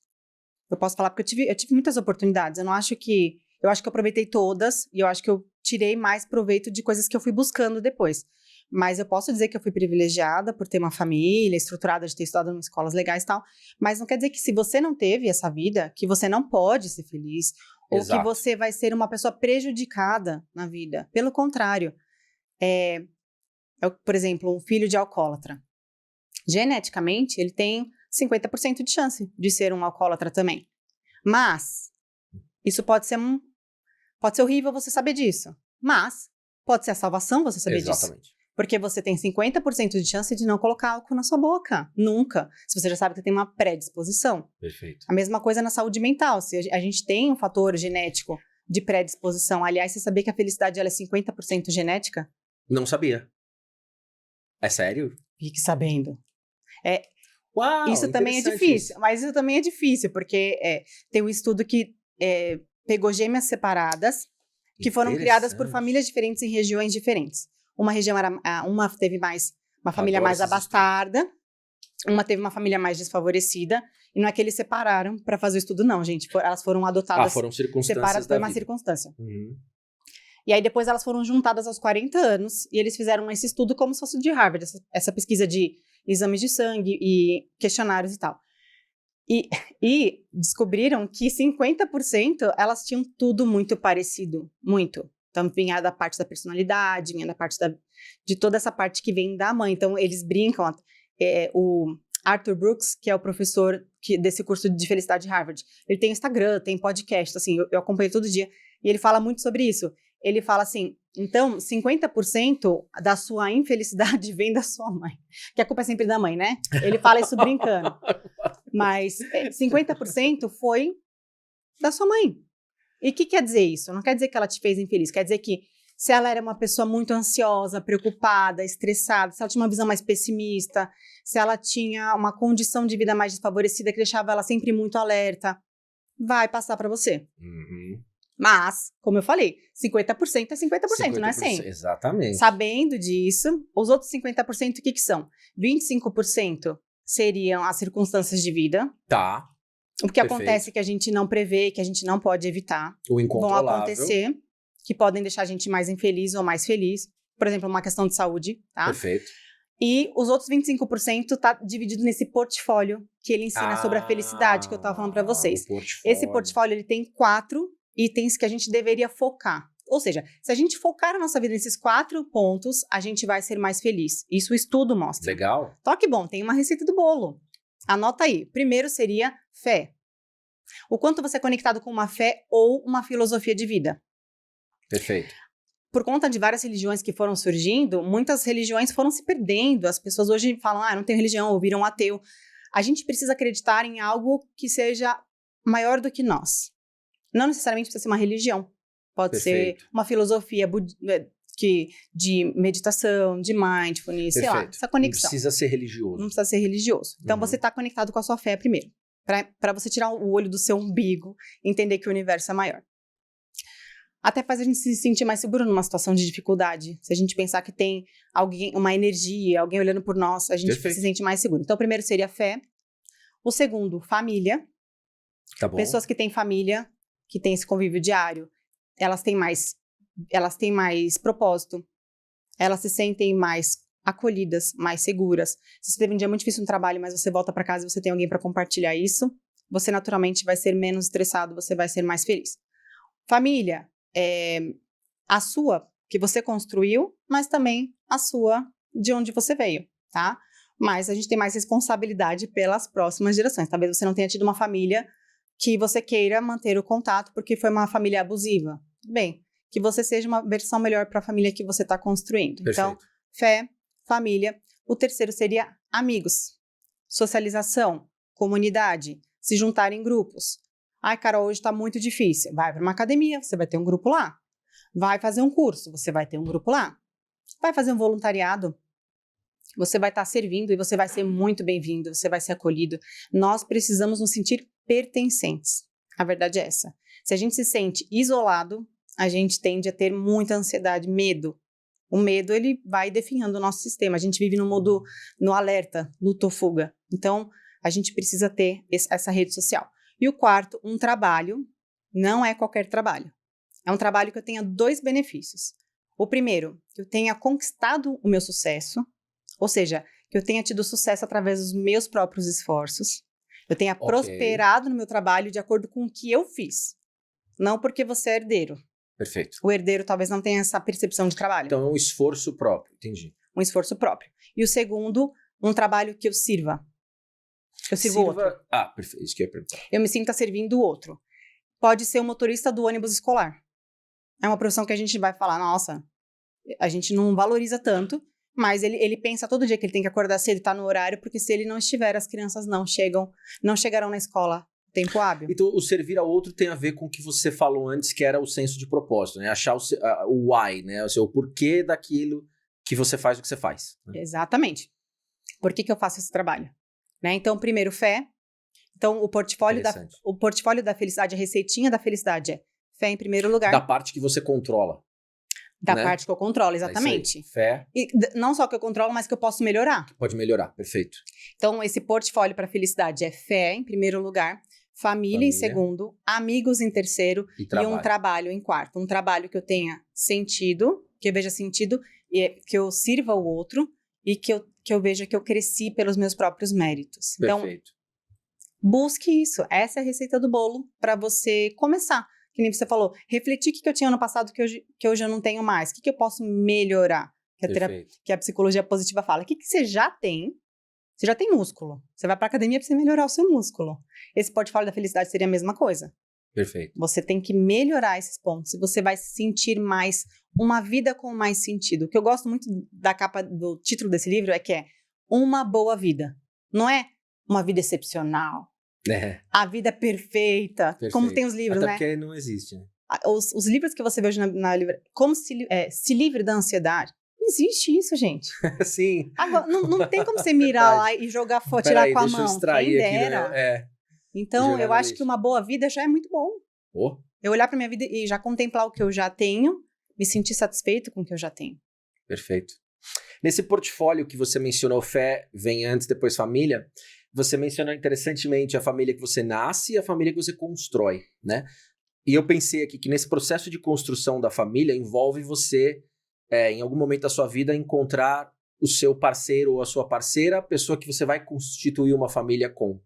eu posso falar porque eu tive muitas oportunidades. Eu acho que eu aproveitei todas e eu acho que eu tirei mais proveito de coisas que eu fui buscando depois. Mas eu posso dizer que eu fui privilegiada por ter uma família estruturada, de ter estudado em escolas legais e tal, mas não quer dizer que se você não teve essa vida, que você não pode ser feliz, ou que você vai ser uma pessoa prejudicada na vida. Pelo contrário, por exemplo, um filho de alcoólatra. Geneticamente, ele tem 50% de chance de ser um alcoólatra também. Mas, isso pode ser horrível você saber disso, mas pode ser a salvação você saber disso. Porque você tem 50% de chance de não colocar álcool na sua boca. Nunca. Se você já sabe que você tem uma predisposição. Perfeito. A mesma coisa na saúde mental. Se a gente tem um fator genético de predisposição. Aliás, você sabia que a felicidade ela é 50% genética? Não sabia. É sério? Fique sabendo. Uau, isso também é difícil. Mas isso também é difícil, porque tem um estudo que pegou gêmeas separadas que foram criadas por famílias diferentes em regiões diferentes. Uma região uma teve uma família mais abastada, uma teve uma família mais desfavorecida, e não é que eles separaram para fazer o estudo, não, gente. Elas foram adotadas. Foram circunstâncias separadas por uma circunstância. E aí depois elas foram juntadas aos 40 anos, e eles fizeram esse estudo como se fosse de Harvard, essa pesquisa de exames de sangue e questionários e tal. E descobriram que 50% elas tinham tudo muito parecido, muito. Então, vinha da parte da personalidade, vinha da parte de toda essa parte que vem da mãe. Então, eles brincam, o Arthur Brooks, que é o professor desse curso de felicidade de Harvard, ele tem Instagram, tem podcast, assim, eu acompanho todo dia, e ele fala muito sobre isso. Ele fala assim, então, 50% da sua infelicidade vem da sua mãe. Que a culpa é sempre da mãe, né? Ele fala isso brincando. Mas 50% foi da sua mãe. E o que quer dizer isso? Não quer dizer que ela te fez infeliz, quer dizer que se ela era uma pessoa muito ansiosa, preocupada, estressada, se ela tinha uma visão mais pessimista, se ela tinha uma condição de vida mais desfavorecida que deixava ela sempre muito alerta, vai passar para você. Uhum. Mas, como eu falei, 50% é 50%, não é 100%. Exatamente. Sabendo disso, os outros 50% o que são? 25% seriam as circunstâncias de vida. Tá. O que acontece que a gente não prevê, que a gente não pode evitar. O incontrolável. Vão acontecer, que podem deixar a gente mais infeliz ou mais feliz. Por exemplo, uma questão de saúde, tá? Perfeito. E os outros 25% tá dividido nesse portfólio que ele ensina sobre a felicidade que eu tava falando para vocês. Esse portfólio, ele tem 4 itens que a gente deveria focar. Ou seja, se a gente focar a nossa vida nesses 4 pontos, a gente vai ser mais feliz. Isso o estudo mostra. Legal. Toque bom, tem uma receita do bolo. Anota aí. Primeiro seria fé. O quanto você é conectado com uma fé ou uma filosofia de vida. Perfeito. Por conta de várias religiões que foram surgindo, muitas religiões foram se perdendo. As pessoas hoje falam, não tenho religião, ou viram ateu. A gente precisa acreditar em algo que seja maior do que nós. Não necessariamente precisa ser uma religião. Pode ser uma filosofia de meditação, de mindfulness, sei lá, essa conexão. Não precisa ser religioso. Não precisa ser religioso. Então, você está conectado com a sua fé primeiro. Para você tirar o olho do seu umbigo e entender que o universo é maior. Até faz a gente se sentir mais seguro numa situação de dificuldade. Se a gente pensar que tem alguém, uma energia, alguém olhando por nós, a gente se sente mais seguro. Então, o primeiro seria fé. O segundo, família. Tá bom. Pessoas que têm família, que têm esse convívio diário, elas têm mais propósito. Elas se sentem mais acolhidas, mais seguras. Se você teve um dia muito difícil no trabalho, mas você volta para casa e você tem alguém para compartilhar isso, você naturalmente vai ser menos estressado, você vai ser mais feliz. Família, a sua, que você construiu, mas também a sua de onde você veio, tá? Mas a gente tem mais responsabilidade pelas próximas gerações. Talvez você não tenha tido uma família que você queira manter o contato porque foi uma família abusiva. Bem, que você seja uma versão melhor para a família que você está construindo. Perfeito. Então, fé, família. O terceiro seria amigos. Socialização, comunidade, se juntar em grupos. Ai, Carol, hoje está muito difícil. Vai para uma academia, você vai ter um grupo lá. Vai fazer um curso, você vai ter um grupo lá. Vai fazer um voluntariado, você vai estar servindo e você vai ser muito bem-vindo, você vai ser acolhido. Nós precisamos nos sentir pertencentes. A verdade é essa. Se a gente se sente isolado, a gente tende a ter muita ansiedade, medo. O medo, ele vai definhando o nosso sistema. A gente vive no alerta, luta ou fuga. Então, a gente precisa ter essa rede social. E o quarto, um trabalho, não é qualquer trabalho. É um trabalho que eu tenha 2 benefícios. O primeiro, que eu tenha conquistado o meu sucesso, ou seja, que eu tenha tido sucesso através dos meus próprios esforços. Eu tenha prosperado no meu trabalho de acordo com o que eu fiz. Não porque você é herdeiro. Perfeito. O herdeiro talvez não tenha essa percepção de trabalho. Então é um esforço próprio, entendi. Um esforço próprio. E o segundo, um trabalho que eu sirva. Eu sirvo o outro. Perfeito. Isso que eu ia perguntar. Eu me sinto a servindo o outro. Pode ser o motorista do ônibus escolar. É uma profissão que a gente vai falar, nossa, a gente não valoriza tanto, mas ele pensa todo dia que ele tem que acordar cedo e estar no horário, porque se ele não estiver, as crianças não chegarão na escola tempo hábil. Então, o servir ao outro tem a ver com o que você falou antes, que era o senso de propósito, né? Achar o why, né? O porquê daquilo que você faz o que você faz. Né? Exatamente. Por que eu faço esse trabalho? Né? Então, primeiro, fé. Então, o portfólio da felicidade, a receitinha da felicidade é fé em primeiro lugar. Da parte que você controla. Da parte que eu controlo, exatamente. Fé. E não só que eu controlo, mas que eu posso melhorar. Pode melhorar, perfeito. Então, esse portfólio para felicidade é fé em primeiro lugar, família em segundo, amigos em terceiro e um trabalho em quarto. Um trabalho que eu tenha sentido, que eu veja sentido, e que eu sirva o outro e que eu veja que eu cresci pelos meus próprios méritos. Perfeito. Busque isso. Essa é a receita do bolo para você começar. Que nem você falou, refletir o que eu tinha no passado que hoje eu não tenho mais. O que eu posso melhorar? Que a psicologia positiva fala. O que você já tem? Você já tem músculo. Você vai para academia para você melhorar o seu músculo. Esse portfólio da felicidade seria a mesma coisa. Perfeito. Você tem que melhorar esses pontos. E você vai sentir mais, uma vida com mais sentido. O que eu gosto muito da capa, do título desse livro é que é uma boa vida. Não é uma vida excepcional. A vida perfeita. Perfeito. Como tem os livros, até né? porque não existe, né? Os livros que você vê hoje na livraria, como se livre da ansiedade. Não existe isso, gente. Sim. Agora, não tem como você mirar lá e jogar fora, tirar com a mão. Deixa eu extrair Quem aqui, dera. né? Então, eu acho que uma boa vida já é muito bom. Eu olhar para minha vida e já contemplar o que eu já tenho, me sentir satisfeito com o que eu já tenho. Perfeito. Nesse portfólio que você mencionou, fé vem antes, depois família, você mencionou interessantemente a família que você nasce e a família que você constrói, né? E eu pensei aqui que nesse processo de construção da família envolve você, em algum momento da sua vida, encontrar o seu parceiro ou a sua parceira, a pessoa que você vai constituir uma família com.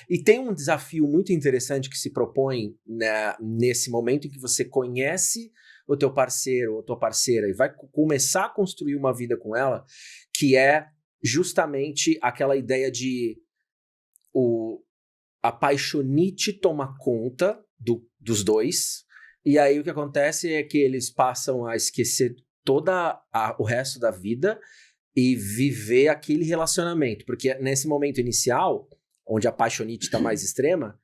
E tem um desafio muito interessante que se propõe, né, nesse momento em que você conhece o teu parceiro ou a tua parceira e vai começar a construir uma vida com ela, que é justamente aquela ideia de a paixonite toma conta dos dois, e aí o que acontece é que eles passam a esquecer o resto da vida e viver aquele relacionamento, porque nesse momento inicial, onde a paixonite está mais extrema,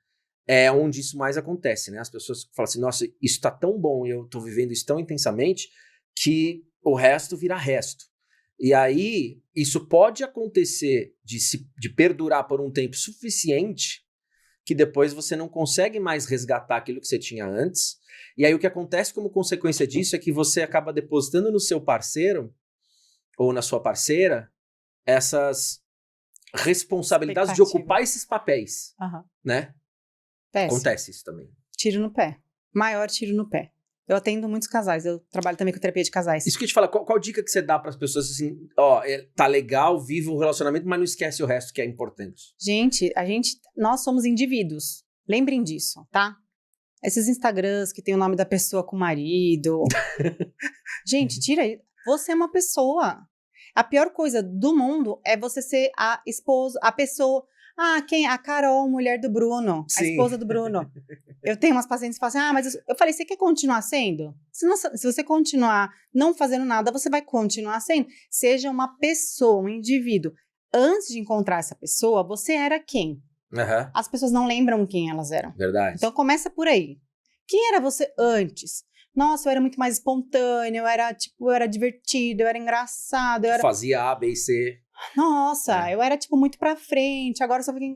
é onde isso mais acontece, né? As pessoas falam assim, nossa, isso tá tão bom e eu tô vivendo isso tão intensamente que o resto vira resto. E aí, isso pode acontecer de perdurar por um tempo suficiente que depois você não consegue mais resgatar aquilo que você tinha antes. E aí o que acontece como consequência disso é que você acaba depositando no seu parceiro ou na sua parceira essas responsabilidades de ocupar esses papéis, né? Péssimo. Acontece isso também. Tiro no pé. Maior tiro no pé. Eu atendo muitos casais, eu trabalho também com terapia de casais. Isso que eu te falo, qual dica que você dá para as pessoas assim, tá legal, vive o relacionamento, mas não esquece o resto que é importante? Gente, nós somos indivíduos. Lembrem disso, tá? Esses Instagrams que tem o nome da pessoa com o marido. Gente, tira aí. Você é uma pessoa. A pior coisa do mundo é você ser a esposa, a pessoa. Quem? A Carol, mulher do Bruno. Sim. A esposa do Bruno. Eu tenho umas pacientes que falam assim, mas eu falei, você quer continuar sendo? Se você continuar não fazendo nada, você vai continuar sendo. Seja uma pessoa, um indivíduo. Antes de encontrar essa pessoa, você era quem? As pessoas não lembram quem elas eram. Verdade. Então começa por aí. Quem era você antes? Nossa, eu era muito mais espontâneo, eu era divertido, eu era engraçado. Fazia A, B e C. Nossa, eu era, muito pra frente, agora só fiquei...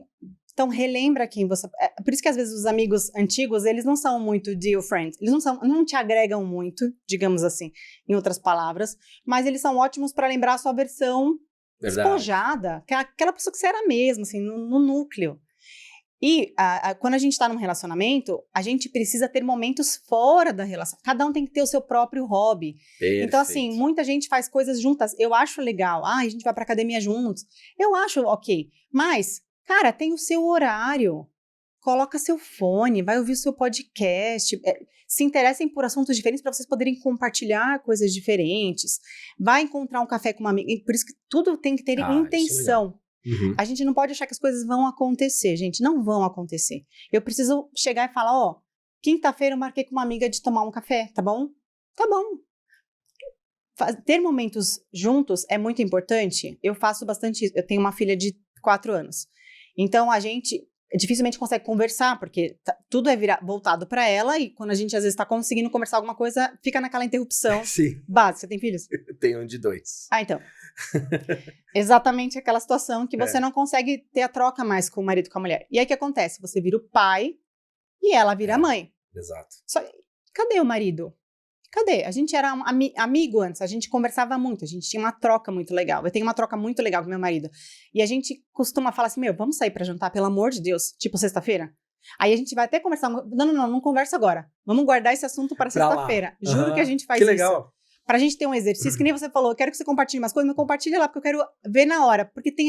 Então, relembra quem você... por isso que, às vezes, os amigos antigos, eles não são muito dear friends. Eles não te agregam muito, digamos assim, em outras palavras. Mas eles são ótimos pra lembrar a sua versão despojada. Aquela pessoa que você era mesmo, assim, no núcleo. E quando a gente tá num relacionamento, a gente precisa ter momentos fora da relação. Cada um tem que ter o seu próprio hobby. Perfeito. Então, assim, muita gente faz coisas juntas. Eu acho legal. A gente vai pra academia juntos. Eu acho ok. Mas, cara, tem o seu horário. Coloca seu fone, vai ouvir o seu podcast. Se interessem por assuntos diferentes para vocês poderem compartilhar coisas diferentes. Vai encontrar um café com uma amiga. Por isso que tudo tem que ter intenção. Uhum. A gente não pode achar que as coisas vão acontecer, gente. Não vão acontecer. Eu preciso chegar e falar, quinta-feira eu marquei com uma amiga de tomar um café, tá bom? Tá bom. Ter momentos juntos é muito importante. Eu faço bastante isso. Eu tenho uma filha de 4 anos. Então, a gente dificilmente consegue conversar, porque tudo é voltado para ela, e quando a gente, às vezes, está conseguindo conversar alguma coisa, fica naquela interrupção básica. Você tem filhos? Eu tenho um de 2. Então. Exatamente aquela situação que você não consegue ter a troca mais com o marido e com a mulher. E aí o que acontece? Você vira o pai e ela vira a mãe. Exato. Cadê o marido? Cadê? A gente era amigo antes, a gente conversava muito, a gente tinha uma troca muito legal. Eu tenho uma troca muito legal com meu marido. E a gente costuma falar assim, vamos sair pra jantar, pelo amor de Deus, tipo sexta-feira? Aí a gente vai até conversar, não conversa agora. Vamos guardar esse assunto para sexta-feira. Juro que a gente faz isso. Que legal. Pra gente ter um exercício, que nem você falou, eu quero que você compartilhe umas coisas, mas compartilha lá, porque eu quero ver na hora, porque tem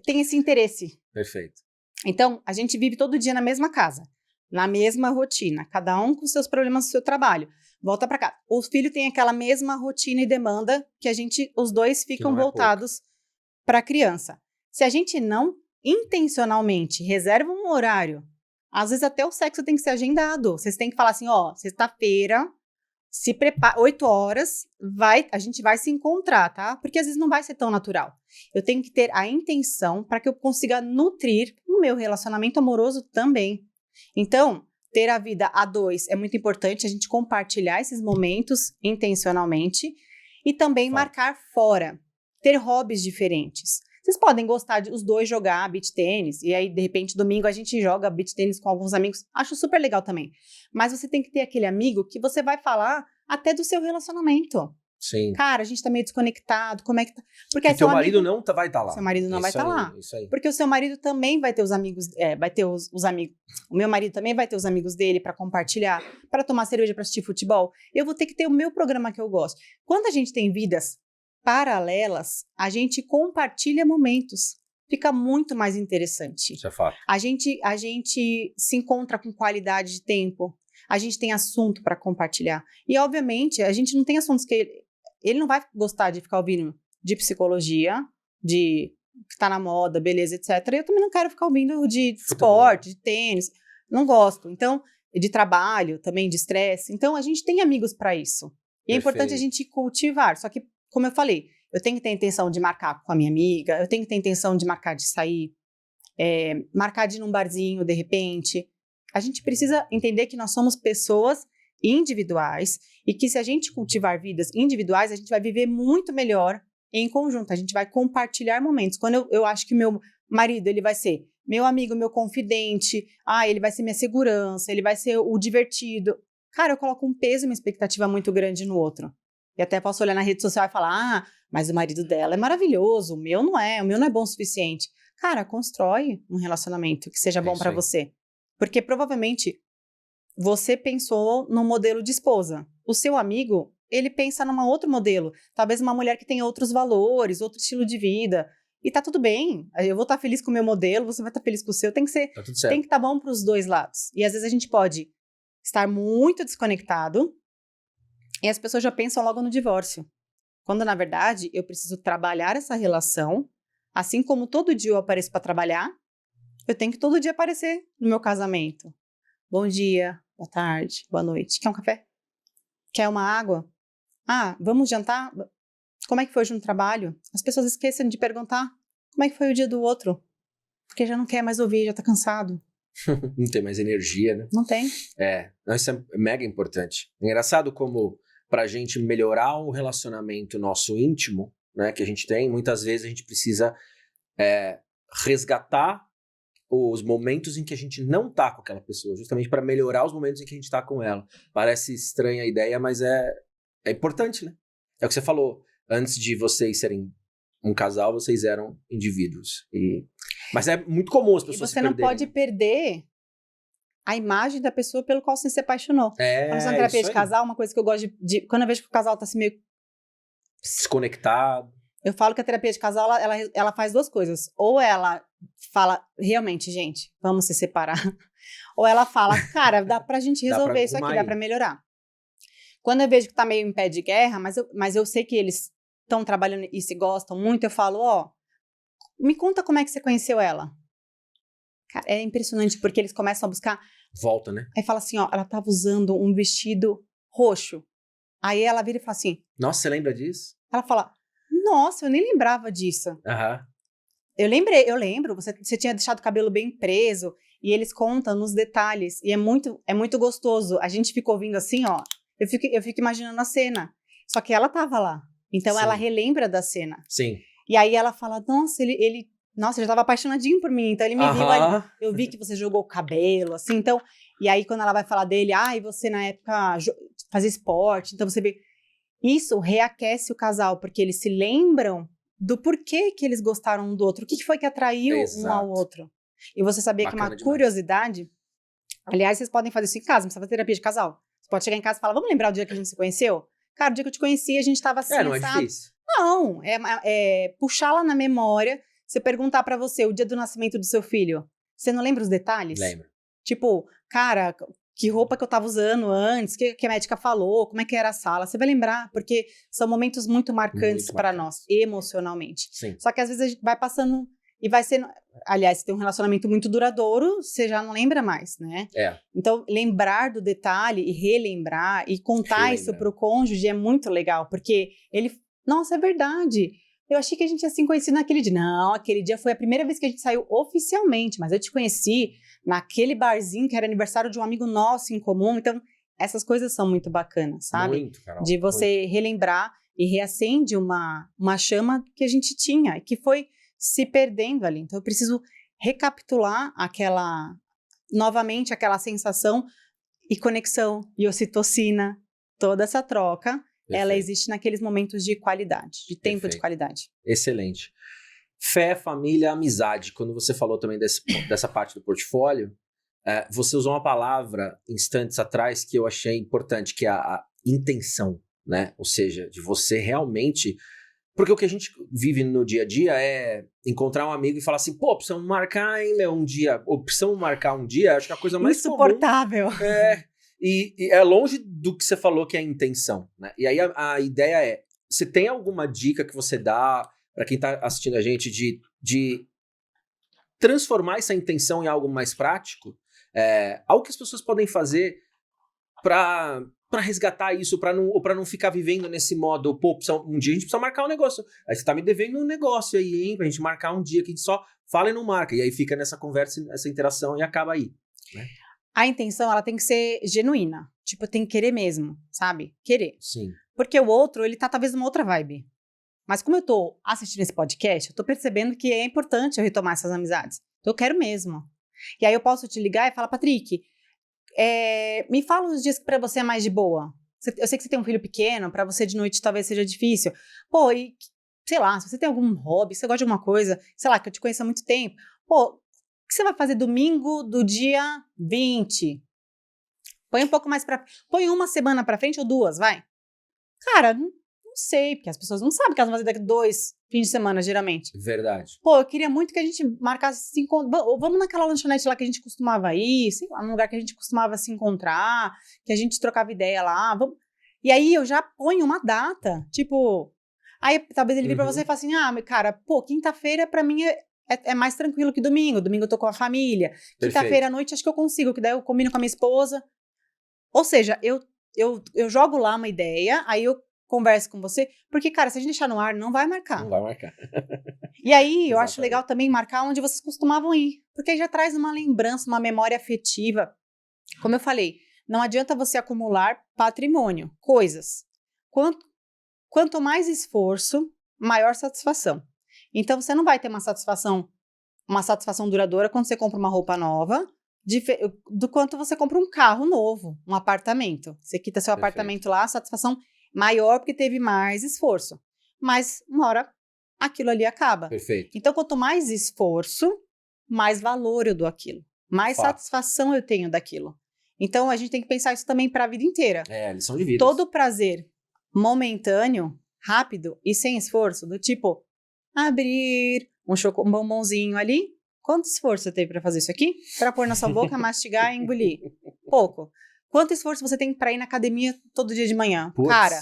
tem esse interesse. Perfeito. Então, a gente vive todo dia na mesma casa, na mesma rotina, cada um com seus problemas do seu trabalho. Volta para cá. O filho tem aquela mesma rotina e demanda que os dois ficam voltados para a criança. Se a gente não intencionalmente reserva um horário, às vezes até o sexo tem que ser agendado. Vocês têm que falar assim, sexta-feira, se prepara, 8 horas, a gente vai se encontrar, tá? Porque às vezes não vai ser tão natural. Eu tenho que ter a intenção para que eu consiga nutrir o meu relacionamento amoroso também. Então, ter a vida a dois é muito importante, a gente compartilhar esses momentos intencionalmente e também marcar fora, ter hobbies diferentes. Vocês podem gostar de os dois jogar beach tênis, e aí, de repente, domingo a gente joga beach tênis com alguns amigos. Acho super legal também. Mas você tem que ter aquele amigo que você vai falar até do seu relacionamento. Sim. Cara, a gente tá meio desconectado, como é que tá? Porque teu marido não vai estar lá. Seu marido não vai estar lá. Isso aí. Porque o seu marido também vai ter os amigos, vai ter os amigos. O meu marido também vai ter os amigos dele para compartilhar, para tomar cerveja, para assistir futebol. Eu vou ter que ter o meu programa que eu gosto. Quando a gente tem vidas paralelas, a gente compartilha momentos. Fica muito mais interessante. Isso é fato. A gente se encontra com qualidade de tempo. A gente tem assunto para compartilhar. E, obviamente, a gente não tem assuntos que ele não vai gostar de ficar ouvindo de psicologia, de que tá na moda, beleza, etc. Eu também não quero ficar ouvindo de esporte, de tênis. Não gosto. Então, de trabalho, também de estresse. Então, a gente tem amigos para isso. E é importante a gente cultivar. Só que, como eu falei, eu tenho que ter a intenção de marcar com a minha amiga, eu tenho que ter a intenção de marcar de sair, marcar de ir num barzinho, de repente. A gente precisa entender que nós somos pessoas individuais e que se a gente cultivar vidas individuais, a gente vai viver muito melhor em conjunto, a gente vai compartilhar momentos. Quando eu acho que meu marido, ele vai ser meu amigo, meu confidente, ele vai ser minha segurança, ele vai ser o divertido. Cara, eu coloco um peso e uma expectativa muito grande no outro. E até posso olhar na rede social e falar, mas o marido dela é maravilhoso, o meu não é bom o suficiente. Cara, constrói um relacionamento que seja bom para você. Porque provavelmente você pensou num modelo de esposa. O seu amigo, ele pensa num outro modelo. Talvez uma mulher que tenha outros valores, outro estilo de vida. E tá tudo bem. Eu vou estar feliz com o meu modelo, você vai estar feliz com o seu. Tem que estar bom para os dois lados. E às vezes a gente pode estar muito desconectado e as pessoas já pensam logo no divórcio. Quando, na verdade, eu preciso trabalhar essa relação. Assim como todo dia eu apareço para trabalhar, eu tenho que todo dia aparecer no meu casamento. Bom dia, boa tarde, boa noite. Quer um café? Quer uma água? Vamos jantar? Como é que foi hoje no trabalho? As pessoas esquecem de perguntar como é que foi o dia do outro. Porque já não quer mais ouvir, já tá cansado. Não tem mais energia, né? Não tem. Isso é mega importante. É engraçado como pra gente melhorar o relacionamento nosso íntimo, né, que a gente tem, muitas vezes a gente precisa resgatar os momentos em que a gente não tá com aquela pessoa, justamente para melhorar os momentos em que a gente tá com ela. Parece estranha a ideia, mas é importante, né? É o que você falou. Antes de vocês serem um casal, vocês eram indivíduos. Mas é muito comum as pessoas se perderem. E você não pode perder a imagem da pessoa pelo qual você se apaixonou. Vamos na terapia de casal, uma coisa que eu gosto de... Quando eu vejo que o casal tá assim meio... desconectado. Eu falo que a terapia de casal, ela faz duas coisas. Ou ela fala, realmente, gente, vamos se separar. Ou ela fala, cara, dá pra gente resolver isso aqui, dá pra melhorar. Quando eu vejo que tá meio em pé de guerra, mas eu sei que eles estão trabalhando e se gostam muito, eu falo, me conta como é que você conheceu ela. Cara, é impressionante, porque eles começam a buscar... Volta, né? Aí fala assim, ela tava usando um vestido roxo. Aí ela vira e fala assim... Nossa, você lembra disso? Ela fala... Nossa, eu nem lembrava disso. Eu lembro, você tinha deixado o cabelo bem preso, e eles contam nos detalhes, e é muito gostoso. A gente fica ouvindo assim, eu fico imaginando a cena. Só que ela tava lá, então ela relembra da cena. Sim. E aí ela fala, nossa, ele já tava apaixonadinho por mim, então ele me viu ali, eu vi que você jogou o cabelo, assim, então... E aí quando ela vai falar dele, e você na época fazia esporte, então você vê... Isso reaquece o casal, porque eles se lembram do porquê que eles gostaram um do outro. O que foi que atraiu um ao outro. E você sabia que uma curiosidade... Aliás, vocês podem fazer isso em casa, não precisa fazer terapia de casal. Você pode chegar em casa e falar, vamos lembrar o dia que a gente se conheceu? Cara, o dia que eu te conheci, a gente tava assim, não é difícil. Não, puxar lá na memória, você perguntar pra você o dia do nascimento do seu filho. Você não lembra os detalhes? Lembro. Tipo, cara, que roupa que eu tava usando antes, que a médica falou, como é que era a sala. Você vai lembrar, porque são momentos muito marcantes Muito para marcantes. nós, emocionalmente. Sim. Só que às vezes a gente vai passando e vai sendo... Aliás, se tem um relacionamento muito duradouro, você já não lembra mais, né? Então, lembrar do detalhe e relembrar e contar isso pro cônjuge é muito legal, porque ele... Nossa, é verdade. Eu achei que a gente ia se conhecer naquele dia. Não, aquele dia foi a primeira vez que a gente saiu oficialmente, mas eu te conheci naquele barzinho que era aniversário de um amigo nosso em comum. Então, essas coisas são muito bacanas, sabe? Muito, Carol. De você relembrar e reacende uma chama que a gente tinha, que foi se perdendo ali. Então, eu preciso recapitular novamente aquela sensação e conexão e ocitocina, toda essa troca. Perfeito. Ela existe naqueles momentos de qualidade, de tempo Perfeito. De qualidade. Excelente. Fé, família, amizade. Quando você falou também dessa parte do portfólio, você usou uma palavra instantes atrás que eu achei importante, que é a intenção, né? Ou seja, de você realmente... Porque o que a gente vive no dia a dia é encontrar um amigo e falar assim, pô, precisamos marcar, hein, Léo, um dia. Ou precisamos marcar um dia, acho que é a coisa mais insuportável. Comum. E é longe do que você falou que é a intenção, né? E aí a ideia é, você tem alguma dica que você dá para quem tá assistindo a gente de transformar essa intenção em algo mais prático? Algo que as pessoas podem fazer para resgatar isso, para não ficar vivendo nesse modo, pô, um dia a gente precisa marcar um negócio. Aí você tá me devendo um negócio aí, hein, pra gente marcar um dia que a gente só fala e não marca. E aí fica nessa conversa, essa interação e acaba aí, né? A intenção, ela tem que ser genuína. Tipo, tem que querer mesmo, sabe? Querer. Sim. Porque o outro, ele tá talvez numa outra vibe. Mas como eu tô assistindo esse podcast, eu tô percebendo que é importante eu retomar essas amizades. Então eu quero mesmo. E aí eu posso te ligar e falar, Patrick, me fala os dias que pra você é mais de boa. Eu sei que você tem um filho pequeno, pra você de noite talvez seja difícil. Pô, e sei lá, se você tem algum hobby, se você gosta de alguma coisa, sei lá, que eu te conheço há muito tempo. Pô, o que você vai fazer domingo do dia 20? Põe um pouco mais pra... Põe uma semana pra frente ou duas, vai. Cara, não sei, porque as pessoas não sabem que elas vão fazer daqui 2 fins de semana, geralmente. Verdade. Pô, eu queria muito que a gente marcasse se encontrar. Vamos naquela lanchonete lá que a gente costumava ir, sei lá, num lugar que a gente costumava se encontrar, que a gente trocava ideia lá. Vamos... E aí eu já ponho uma data, tipo... Aí talvez ele vire pra você e fale assim, cara, pô, quinta-feira pra mim é mais tranquilo que domingo. Domingo eu tô com a família. Quinta-feira à noite acho que eu consigo, que daí eu combino com a minha esposa. Ou seja, eu jogo lá uma ideia, aí eu converso com você, porque, cara, se a gente deixar no ar, não vai marcar. Não vai marcar. E aí, eu acho legal também marcar onde vocês costumavam ir, porque aí já traz uma lembrança, uma memória afetiva. Como eu falei, não adianta você acumular patrimônio, coisas. Quanto mais esforço, maior satisfação. Então, você não vai ter uma satisfação duradoura quando você compra uma roupa nova, do quanto você compra um carro novo, um apartamento. Você quita seu apartamento lá, satisfação maior porque teve mais esforço. Mas uma hora aquilo ali acaba. Perfeito. Então, quanto mais esforço, mais valor eu dou àquilo. Mais satisfação eu tenho daquilo. Então, a gente tem que pensar isso também para a vida inteira. Lição de vida. Todo prazer momentâneo, rápido e sem esforço, do tipo, abrir um bombonzinho ali. Quanto esforço você teve para fazer isso aqui? Para pôr na sua boca, mastigar e engolir? Pouco. Quanto esforço você tem para ir na academia todo dia de manhã? Puts. Cara,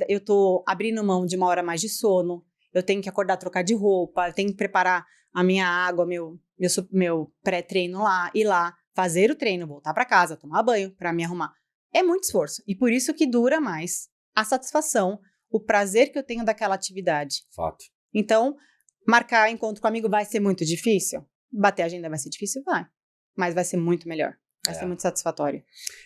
eu tô abrindo mão de uma hora mais de sono, eu tenho que acordar, trocar de roupa, eu tenho que preparar a minha água, meu pré-treino lá, ir lá, fazer o treino, voltar para casa, tomar banho para me arrumar. É muito esforço. E por isso que dura mais a satisfação, o prazer que eu tenho daquela atividade. Fato. Então, marcar encontro com amigo vai ser muito difícil? Bater a agenda vai ser difícil? Vai. Mas vai ser muito melhor. Vai ser muito satisfatório.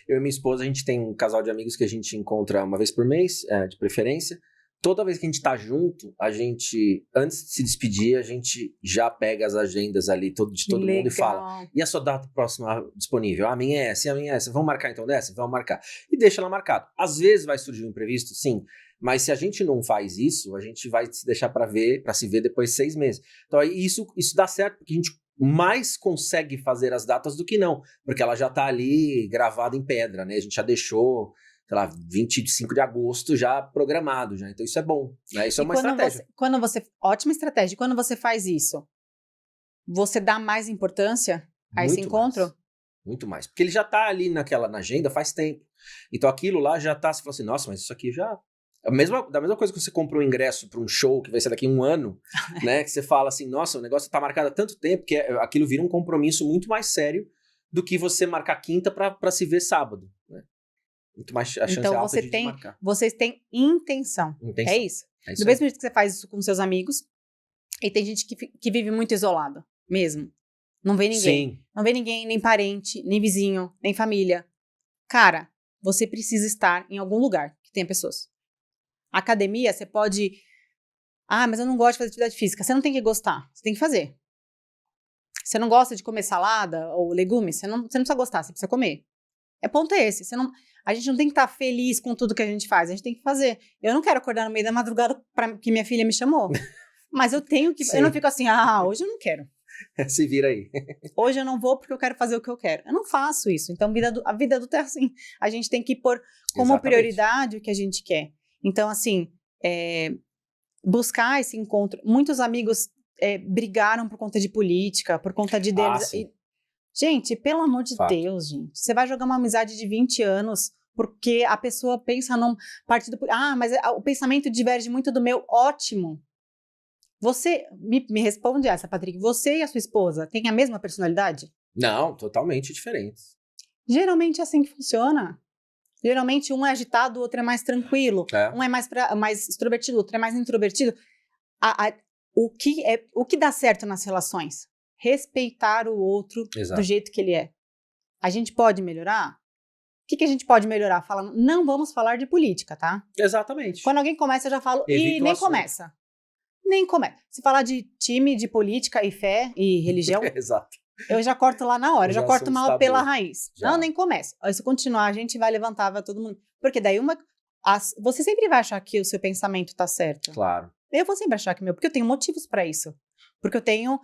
Eu e minha esposa, a gente tem um casal de amigos que a gente encontra uma vez por mês, de preferência. Toda vez que a gente tá junto, a gente, antes de se despedir, a gente já pega as agendas ali de todo mundo e fala, e a sua data próxima disponível? A minha é essa, a minha é essa. Vamos marcar então dessa? Vamos marcar. E deixa ela marcada. Às vezes vai surgir um imprevisto, sim. Mas se a gente não faz isso, a gente vai se deixar para se ver depois de 6 meses. Então isso dá certo, porque a gente mais consegue fazer as datas do que não, porque ela já tá ali gravada em pedra, né? A gente já deixou, sei lá, 25 de agosto já programado, já. Então isso é bom, né? Isso é uma estratégia. Ótima estratégia. Quando você faz isso, você dá mais importância a esse encontro? Muito mais. Porque ele já tá ali na agenda faz tempo. Então aquilo lá já tá, você fala assim, nossa, mas isso aqui já... Da mesma coisa que você comprou um ingresso para um show que vai ser daqui a 1 ano, né? Que você fala assim, nossa, o negócio tá marcado há tanto tempo que aquilo vira um compromisso muito mais sério do que você marcar quinta para se ver sábado, né? Muito mais a chance Então alta de desmarcar. vocês têm intenção. É isso. É isso Do mesmo jeito que você faz isso com seus amigos, e tem gente que vive muito isolado, mesmo. Não vê ninguém. Sim. Não vê ninguém, nem parente, nem vizinho, nem família. Cara, você precisa estar em algum lugar que tenha pessoas. Academia, você pode... Ah, mas eu não gosto de fazer atividade física. Você não tem que gostar, você tem que fazer. Você não gosta de comer salada ou legumes? Você não precisa gostar, você precisa comer. Ponto é esse. A gente não tem que estar feliz com tudo que a gente faz, a gente tem que fazer. Eu não quero acordar no meio da madrugada que minha filha me chamou. Mas eu tenho que... Eu não fico assim, hoje eu não quero. Se vira aí. Hoje eu não vou porque eu quero fazer o que eu quero. Eu não faço isso. Então, a vida adulta é assim. A gente tem que pôr como prioridade o que a gente quer. Então, assim, buscar esse encontro. Muitos amigos brigaram por conta de política, por conta de deles. Gente, pelo amor de Deus, gente. Você vai jogar uma amizade de 20 anos porque a pessoa pensa num partido... mas o pensamento diverge muito do meu. Ótimo. Você, me responde essa, Patrick. Você e a sua esposa têm a mesma personalidade? Não, totalmente diferentes. Geralmente é assim que funciona. Geralmente um é agitado, o outro é mais tranquilo. Um é mais extrovertido, o outro é mais introvertido. O que dá certo nas relações? Respeitar o outro do jeito que ele é. A gente pode melhorar? O que a gente pode melhorar? Falando, não vamos falar de política, tá? Exatamente. Quando alguém começa, eu já falo, e nem começa. Nem começa. Se falar de time, de política e fé e religião, Exato. Eu já corto lá na hora, eu já corto mal pela raiz. Já. Não, nem começa. Se continuar, a gente vai levantar, vai todo mundo. Porque daí você sempre vai achar que o seu pensamento tá certo. Claro. Eu vou sempre achar que porque eu tenho motivos pra isso. Porque eu tenho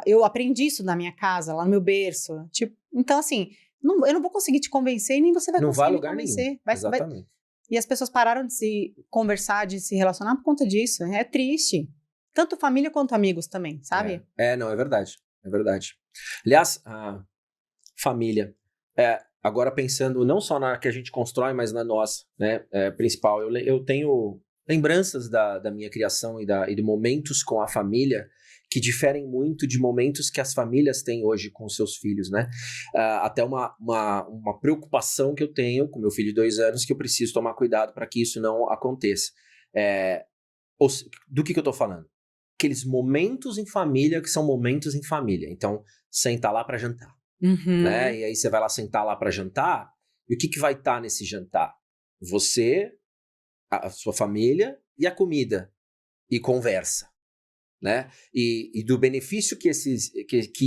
eu aprendi isso na minha casa, lá no meu berço. Tipo, então, assim, eu não vou conseguir te convencer e nem você vai conseguir me convencer. Nenhum. Exatamente. E as pessoas pararam de se conversar, de se relacionar por conta disso. É triste. Tanto família quanto amigos também, sabe? Não, é verdade. É verdade. Aliás, a família, agora pensando não só na que a gente constrói, mas na nossa, né, principal. Eu tenho lembranças da minha criação e de momentos com a família que diferem muito de momentos que as famílias têm hoje com seus filhos, né? Até uma preocupação que eu tenho com meu filho de 2 anos, que eu preciso tomar cuidado para que isso não aconteça. Do que eu tô falando? Aqueles momentos em família que são momentos em família. Então, sentar lá para jantar. Né? E aí você vai lá sentar lá para jantar, e o que vai estar nesse jantar? Você, a sua família e a comida. E conversa. Né? E do benefício que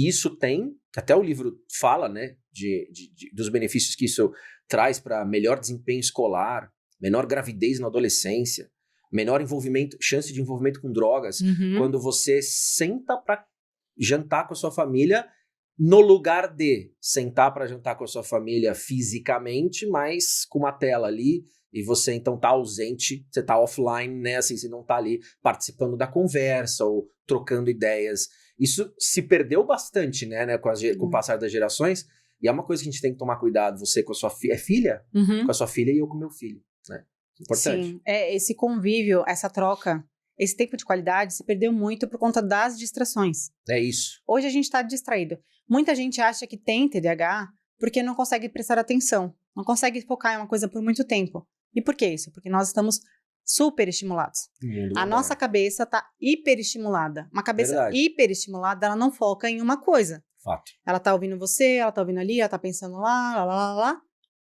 isso tem, que até o livro fala, né? Dos benefícios que isso traz para melhor desempenho escolar, menor gravidez na adolescência, menor chance de envolvimento com drogas, quando você senta para jantar com a sua família, no lugar de sentar para jantar com a sua família fisicamente, mas com uma tela ali, e você então tá ausente, você tá offline, né, assim, você não tá ali participando da conversa ou trocando ideias. Isso se perdeu bastante, né, com o passar das gerações, e é uma coisa que a gente tem que tomar cuidado, você com a sua filha, com a sua filha e eu com meu filho, né? Importante. Sim, esse convívio, essa troca, esse tempo de qualidade se perdeu muito por conta das distrações. É isso. Hoje a gente está distraído. Muita gente acha que tem TDAH porque não consegue prestar atenção, não consegue focar em uma coisa por muito tempo. E por que isso? Porque nós estamos super estimulados. A nossa cabeça está hiperestimulada. Uma cabeça hiperestimulada, ela não foca em uma coisa. Fato. Ela está ouvindo você, ela está ouvindo ali, ela está pensando lá.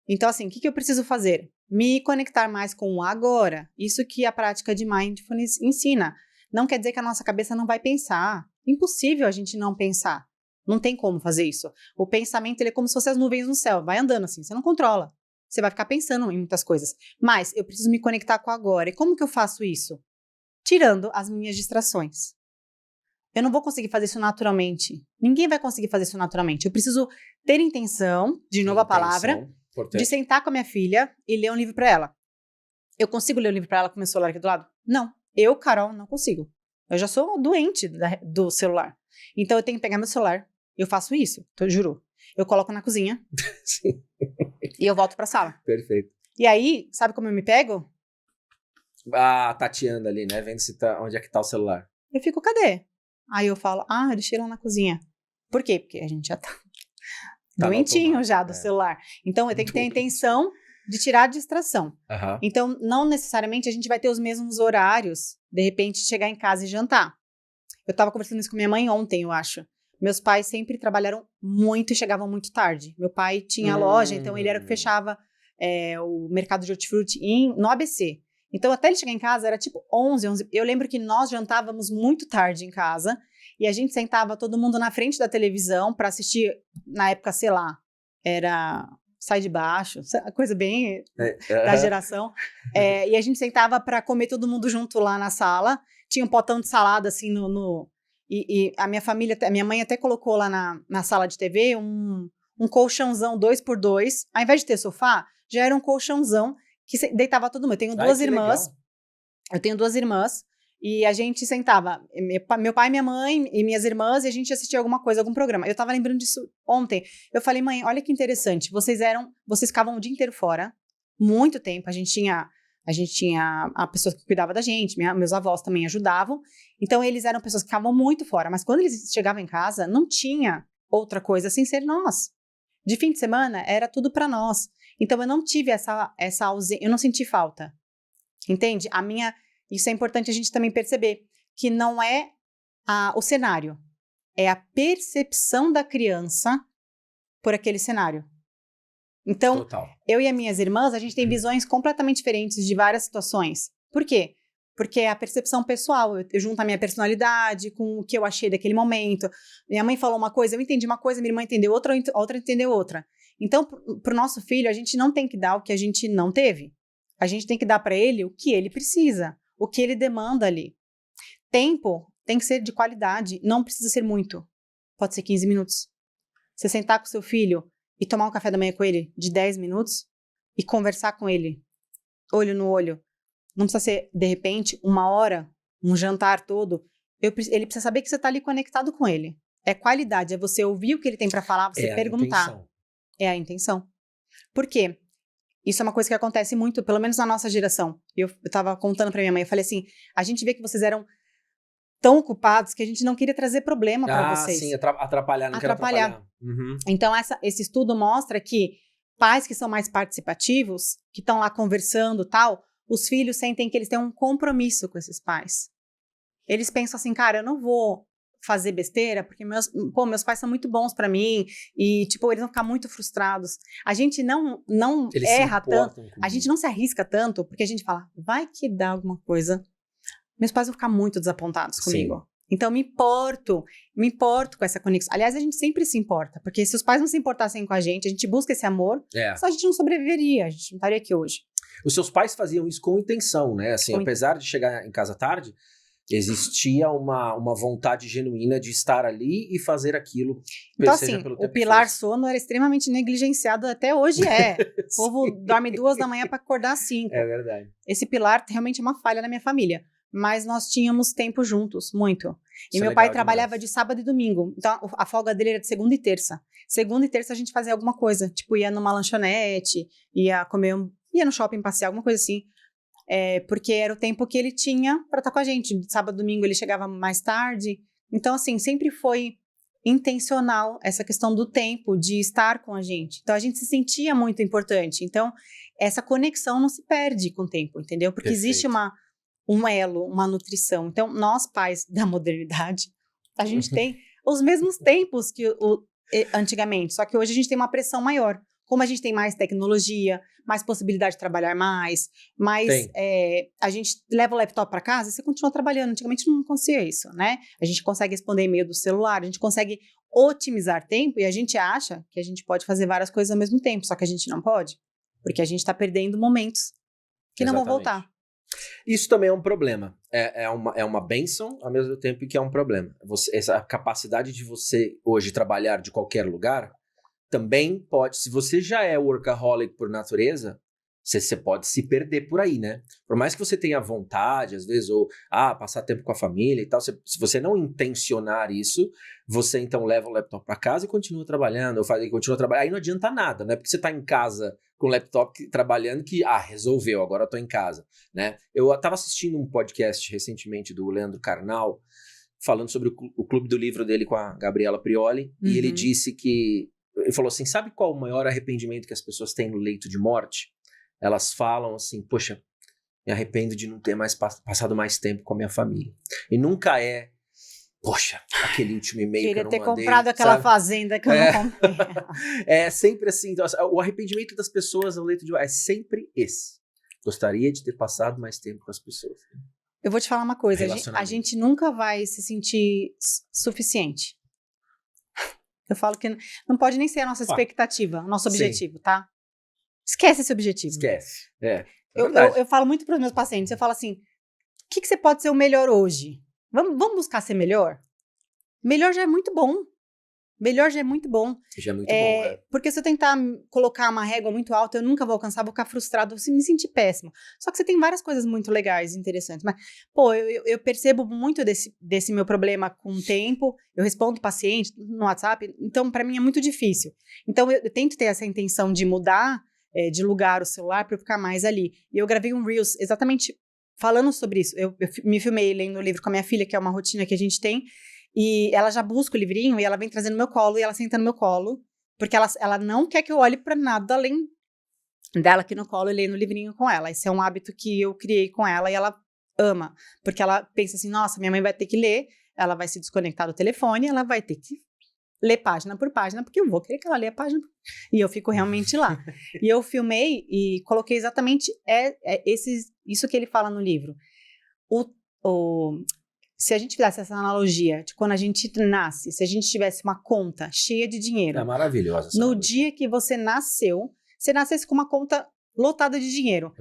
Então, assim, o que eu preciso fazer? Me conectar mais com o agora. Isso que a prática de Mindfulness ensina. Não quer dizer que a nossa cabeça não vai pensar. Impossível a gente não pensar. Não tem como fazer isso. O pensamento, ele é como se fossem as nuvens no céu. Vai andando assim, você não controla. Você vai ficar pensando em muitas coisas. Mas eu preciso me conectar com o agora. E como que eu faço isso? Tirando as minhas distrações. Eu não vou conseguir fazer isso naturalmente. Ninguém vai conseguir fazer isso naturalmente. Eu preciso ter intenção, de novo a palavra, de sentar com a minha filha e ler um livro para ela. Eu consigo ler um livro para ela com o meu celular aqui do lado? Não. Eu, Carol, não consigo. Eu já sou doente do celular. Então eu tenho que pegar meu celular, eu faço isso, eu juro. Eu coloco na cozinha Sim. e eu volto pra sala. Perfeito. E aí, sabe como eu me pego? Tateando ali, né? Vendo se onde é que tá o celular. Eu fico, cadê? Aí eu falo, eu deixei lá na cozinha. Por quê? Porque a gente já tá doentinho já do celular. Então eu tenho que ter a intenção de tirar a distração. Uhum. Então, não necessariamente a gente vai ter os mesmos horários, de repente, chegar em casa e jantar. Eu tava conversando isso com minha mãe ontem, eu acho. Meus pais sempre trabalharam muito e chegavam muito tarde. Meu pai tinha loja, então ele era que fechava o mercado de hortifruti no ABC. Então, até ele chegar em casa, era tipo 11. Eu lembro que nós jantávamos muito tarde em casa e a gente sentava todo mundo na frente da televisão para assistir, na época, sei lá, era Sai de Baixo, coisa bem da geração. E a gente sentava para comer todo mundo junto lá na sala. Tinha um potão de salada, assim, e a minha família, a minha mãe até colocou lá na sala de TV um colchãozão 2x2. Ao invés de ter sofá, já era um colchãozão que deitava todo mundo. Eu tenho duas irmãs. Legal. Eu tenho 2 irmãs. E a gente sentava, meu pai, minha mãe e minhas irmãs, e a gente assistia alguma coisa, algum programa. Eu tava lembrando disso ontem. Eu falei, mãe, olha que interessante. Vocês ficavam o dia inteiro fora, muito tempo. A gente tinha a pessoa que cuidava da gente, meus avós também ajudavam. Então, eles eram pessoas que ficavam muito fora. Mas quando eles chegavam em casa, não tinha outra coisa sem ser nós. De fim de semana, era tudo para nós. Então, eu não tive essa ausência, eu não senti falta. Entende? Isso é importante a gente também perceber, que não é o cenário, é a percepção da criança por aquele cenário. Então, Total. Eu e as minhas irmãs, a gente tem visões completamente diferentes de várias situações. Por quê? Porque é a percepção pessoal. Eu junto a minha personalidade com o que eu achei daquele momento. Minha mãe falou uma coisa, eu entendi uma coisa, minha irmã entendeu outra, outra entendeu outra. Então, para o nosso filho, a gente não tem que dar o que a gente não teve. A gente tem que dar para ele o que ele precisa, o que ele demanda ali. Tempo tem que ser de qualidade, não precisa ser muito. Pode ser 15 minutos. Você sentar com seu filho e tomar um café da manhã com ele de 10 minutos e conversar com ele, olho no olho. Não precisa ser, de repente, 1 hora, um jantar todo. Ele precisa saber que você está ali conectado com ele. É qualidade, é você ouvir o que ele tem para falar, você perguntar. É a intenção. Por quê? Isso é uma coisa que acontece muito, pelo menos na nossa geração. Eu estava contando para minha mãe, eu falei assim, a gente vê que vocês eram tão ocupados que a gente não queria trazer problema para vocês. Sim, atrapalhar, não quero atrapalhar. Uhum. Então, esse estudo mostra que pais que são mais participativos, que estão lá conversando e tal, os filhos sentem que eles têm um compromisso com esses pais. Eles pensam assim, cara, eu não vou fazer besteira, porque meus pais são muito bons para mim, e, tipo, eles vão ficar muito frustrados. A gente não erra tanto, a gente não se arrisca tanto, porque a gente fala, vai que dá alguma coisa. Meus pais vão ficar muito desapontados comigo. Sim. Então, me importo com essa conexão. Aliás, a gente sempre se importa, porque se os pais não se importassem com a gente busca esse amor, só a gente não sobreviveria, a gente não estaria aqui hoje. Os seus pais faziam isso com intenção, né? Assim, apesar de chegar em casa tarde, existia uma vontade genuína de estar ali e fazer aquilo. Então, assim, o pilar sono era extremamente negligenciado, até hoje é. O povo dorme 2 da manhã para acordar às 5. É verdade. Esse pilar realmente é uma falha na minha família. Mas nós tínhamos tempo juntos, muito. E meu pai trabalhava de sábado e domingo. Então, a folga dele era de segunda e terça. Segunda e terça a gente fazia alguma coisa. Tipo, ia numa lanchonete, ia no shopping passear, alguma coisa assim. Porque era o tempo que ele tinha para estar com a gente. De sábado e domingo ele chegava mais tarde. Então, assim, sempre foi intencional essa questão do tempo, de estar com a gente. Então, a gente se sentia muito importante. Então, essa conexão não se perde com o tempo, entendeu? Porque existe um elo, uma nutrição. Então, nós, pais da modernidade, a gente tem os mesmos tempos que antigamente, só que hoje a gente tem uma pressão maior. Como a gente tem mais tecnologia, mais possibilidade de trabalhar mais a gente leva o laptop para casa e você continua trabalhando. Antigamente não acontecia isso, né? A gente consegue responder e-mail do celular, a gente consegue otimizar tempo e a gente acha que a gente pode fazer várias coisas ao mesmo tempo, só que a gente não pode, porque a gente está perdendo momentos que não vão voltar. Isso também é um problema. É uma bênção, ao mesmo tempo que é um problema. Essa capacidade de você hoje trabalhar de qualquer lugar também pode, se você já é workaholic por natureza, Você pode se perder por aí, né? Por mais que você tenha vontade, às vezes, ou passar tempo com a família e tal, se você não intencionar isso, você então leva o laptop para casa e continua trabalhando, ou continua trabalhando. Aí não adianta nada, né? Porque você tá em casa com o laptop trabalhando que, resolveu, agora eu tô em casa, né? Eu tava assistindo um podcast recentemente do Leandro Carnal, falando sobre o clube do livro dele com a Gabriela Prioli, e ele disse que, ele falou assim, sabe qual o maior arrependimento que as pessoas têm no leito de morte? Elas falam assim, poxa, me arrependo de não ter passado mais tempo com a minha família. E nunca é, poxa, aquele último e-mail que eu não mandei. Queria ter comprado aquela fazenda que eu não comprei. É sempre assim, então, o arrependimento das pessoas no leito de morte é sempre esse. Gostaria de ter passado mais tempo com as pessoas. Eu vou te falar uma coisa, a gente nunca vai se sentir suficiente. Eu falo que não pode nem ser a nossa expectativa, o nosso objetivo, tá? Esquece esse objetivo. Esquece, eu falo muito para os meus pacientes, eu falo assim, o que você pode ser o melhor hoje? Vamos buscar ser melhor? Melhor já é muito bom. Melhor já é muito bom. Já é muito bom, Porque se eu tentar colocar uma régua muito alta, eu nunca vou alcançar, vou ficar frustrado, vou me sentir péssimo. Só que você tem várias coisas muito legais, interessantes. Mas, eu percebo muito desse meu problema com o tempo. Eu respondo paciente no WhatsApp, então para mim é muito difícil. Então eu tento ter essa intenção de mudar, de lugar o celular para eu ficar mais ali. E eu gravei um Reels exatamente falando sobre isso. Eu me filmei lendo o livro com a minha filha, que é uma rotina que a gente tem. E ela já busca o livrinho e ela vem trazendo no meu colo e ela senta no meu colo, porque ela não quer que eu olhe pra nada além dela aqui no colo e lendo o livrinho com ela. Esse é um hábito que eu criei com ela e ela ama, porque ela pensa assim, nossa, minha mãe vai ter que ler, ela vai se desconectar do telefone, ela vai ter que ler página por página, porque eu vou querer que ela leia página e eu fico realmente lá. E eu filmei e coloquei exatamente isso que ele fala no livro. Se a gente fizesse essa analogia de quando a gente nasce, se a gente tivesse uma conta cheia de dinheiro. É maravilhosa essa analogia. Dia que você nasceu, você nascesse com uma conta lotada de dinheiro.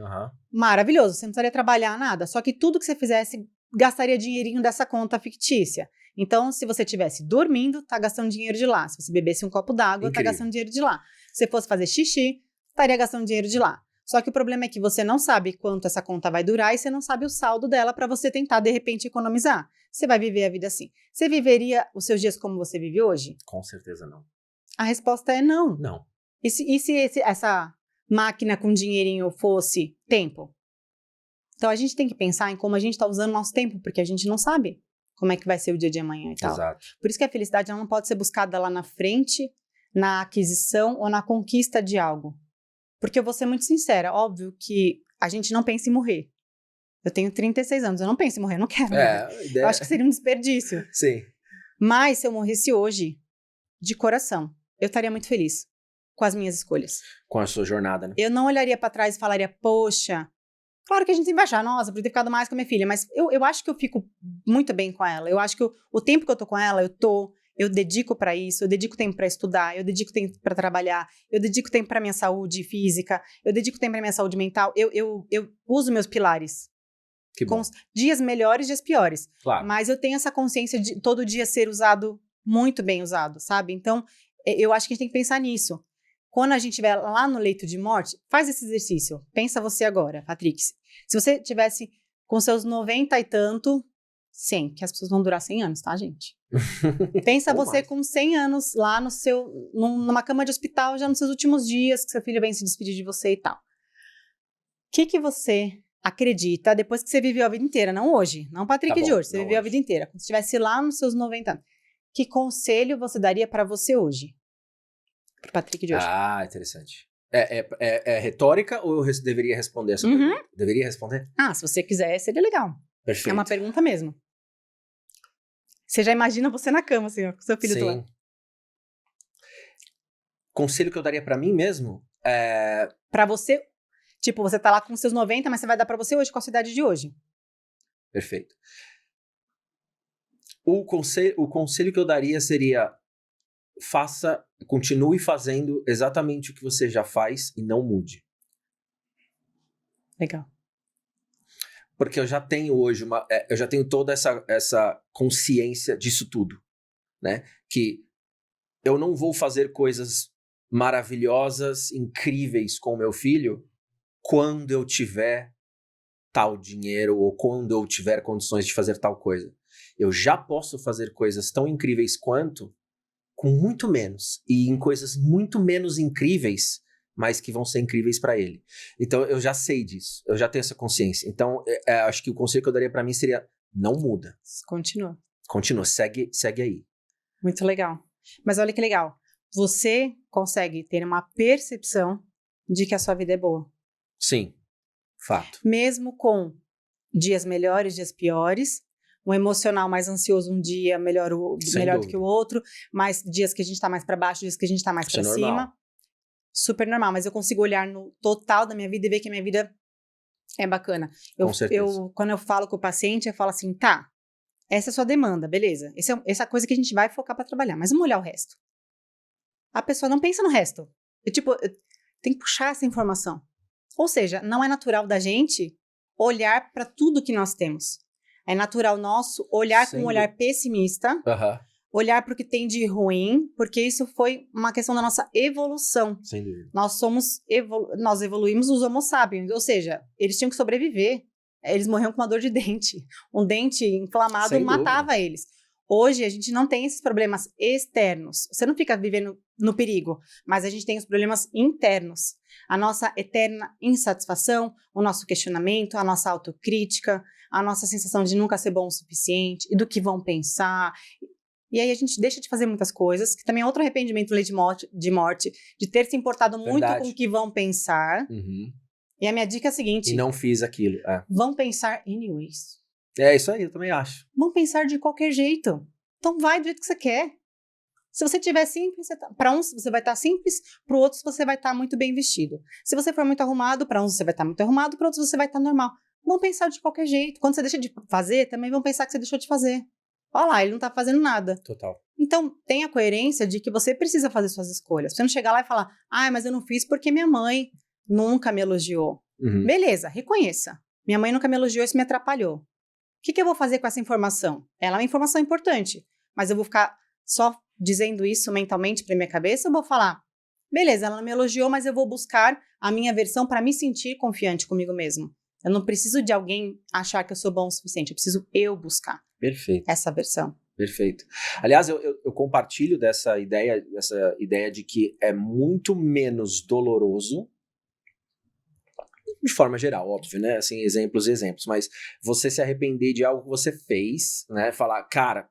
Maravilhoso, você não precisaria trabalhar nada. Só que tudo que você fizesse, gastaria dinheirinho dessa conta fictícia. Então, se você estivesse dormindo, tá gastando dinheiro de lá. Se você bebesse um copo d'água, tá gastando dinheiro de lá. Se você fosse fazer xixi, estaria gastando dinheiro de lá. Só que o problema é que você não sabe quanto essa conta vai durar e você não sabe o saldo dela para você tentar, de repente, economizar. Você vai viver a vida assim. Você viveria os seus dias como você vive hoje? Com certeza não. A resposta é não. Não. E se essa máquina com dinheirinho fosse tempo? Então, a gente tem que pensar em como a gente está usando o nosso tempo, porque a gente não sabe como é que vai ser o dia de amanhã e tal. Exato. Por isso que a felicidade ela não pode ser buscada lá na frente, na aquisição ou na conquista de algo. Porque eu vou ser muito sincera, óbvio que a gente não pensa em morrer. Eu tenho 36 anos, eu não penso em morrer, eu não quero morrer. Eu acho que seria um desperdício. Sim. Mas se eu morresse hoje, de coração, eu estaria muito feliz com as minhas escolhas. Com a sua jornada, né? Eu não olharia pra trás e falaria, poxa, claro que a gente tem que baixar, nossa, podia ter ficado mais com a minha filha, mas eu acho que eu fico muito bem com ela. Eu acho que o tempo que eu tô com ela, eu dedico para isso, eu dedico tempo para estudar, eu dedico tempo para trabalhar, eu dedico tempo para minha saúde física, eu dedico tempo para minha saúde mental, eu uso meus pilares. Que bom. Com dias melhores, dias piores. Claro. Mas eu tenho essa consciência de todo dia ser usado, muito bem usado, sabe? Então, eu acho que a gente tem que pensar nisso. Quando a gente estiver lá no leito de morte, faz esse exercício. Pensa você agora, Patrick. Se você tivesse com seus 90 e tanto, 100, que as pessoas vão durar 100 anos, tá, gente? Pensa você mais. Com 100 anos lá numa cama de hospital, já nos seus últimos dias, que seu filho vem se despedir de você e tal. O que você acredita depois que você viveu a vida inteira? Não hoje, não Patrick de hoje, você viveu hoje. A vida inteira. Quando você estivesse lá nos seus 90 anos, que conselho você daria para você hoje? Pro Patrick de hoje. Ah, interessante. É retórica ou eu deveria responder essa pergunta? Deveria responder? Se você quiser, seria legal. Perfeito. É uma pergunta mesmo. Você já imagina você na cama, assim, ó, com seu filho do lado. Conselho que eu daria pra mim mesmo Pra você, tipo, você tá lá com seus 90, mas você vai dar pra você hoje com a sua idade de hoje. Perfeito. O conselho que eu daria seria: continue fazendo exatamente o que você já faz e não mude. Legal. Porque eu já tenho hoje eu já tenho toda essa consciência disso tudo, né? Que eu não vou fazer coisas maravilhosas, incríveis com o meu filho quando eu tiver tal dinheiro ou quando eu tiver condições de fazer tal coisa. Eu já posso fazer coisas tão incríveis quanto com muito menos e em coisas muito menos incríveis, mas que vão ser incríveis para ele. Então eu já sei disso, eu já tenho essa consciência. Então acho que o conselho que eu daria para mim seria: não muda. Continua, segue aí. Muito legal. Mas olha que legal. Você consegue ter uma percepção de que a sua vida é boa. Sim, fato. Mesmo com dias melhores, dias piores, um emocional mais ansioso um dia melhor do que o outro, mais dias que a gente tá mais para baixo, dias que a gente tá mais para cima. Super normal, mas eu consigo olhar no total da minha vida e ver que a minha vida é bacana. Com certeza. Quando eu falo com o paciente, eu falo assim, tá, essa é a sua demanda, beleza. Essa coisa que a gente vai focar para trabalhar, mas vamos olhar o resto. A pessoa não pensa no resto. Tem que puxar essa informação. Ou seja, não é natural da gente olhar para tudo que nós temos. É natural nosso olhar com um olhar pessimista, olhar para o que tem de ruim, porque isso foi uma questão da nossa evolução. Sem dúvida. Nós evoluímos os homo sapiens, ou seja, eles tinham que sobreviver. Eles morriam com uma dor de dente. Um dente inflamado matava eles. Hoje, a gente não tem esses problemas externos. Você não fica vivendo no perigo, mas a gente tem os problemas internos. A nossa eterna insatisfação, o nosso questionamento, a nossa autocrítica, a nossa sensação de nunca ser bom o suficiente e do que vão pensar. E aí a gente deixa de fazer muitas coisas, que também é outro arrependimento de morte, de ter se importado muito com o que vão pensar. E a minha dica é a seguinte... E não fiz aquilo. Vão pensar anyways. É isso aí, eu também acho. Vão pensar de qualquer jeito. Então vai do jeito que você quer. Se você tiver simples, para uns você vai estar simples, para outros você vai estar muito bem vestido. Se você for muito arrumado, para uns você vai estar muito arrumado, para outros você vai estar normal. Vão pensar de qualquer jeito. Quando você deixa de fazer, também vão pensar que você deixou de fazer. Olha lá, ele não tá fazendo nada. Total. Então, tenha a coerência de que você precisa fazer suas escolhas. Você não chegar lá e falar, mas eu não fiz porque minha mãe nunca me elogiou. Beleza, reconheça. Minha mãe nunca me elogiou, isso me atrapalhou. O que eu vou fazer com essa informação? Ela é uma informação importante, mas eu vou ficar só dizendo isso mentalmente para minha cabeça ou vou falar, beleza, ela não me elogiou, mas eu vou buscar a minha versão para me sentir confiante comigo mesmo. Eu não preciso de alguém achar que eu sou bom o suficiente, eu preciso eu buscar essa versão. Perfeito. Aliás, eu compartilho dessa ideia de que é muito menos doloroso, de forma geral, óbvio, né? Assim, exemplos, mas você se arrepender de algo que você fez, né? Falar, cara,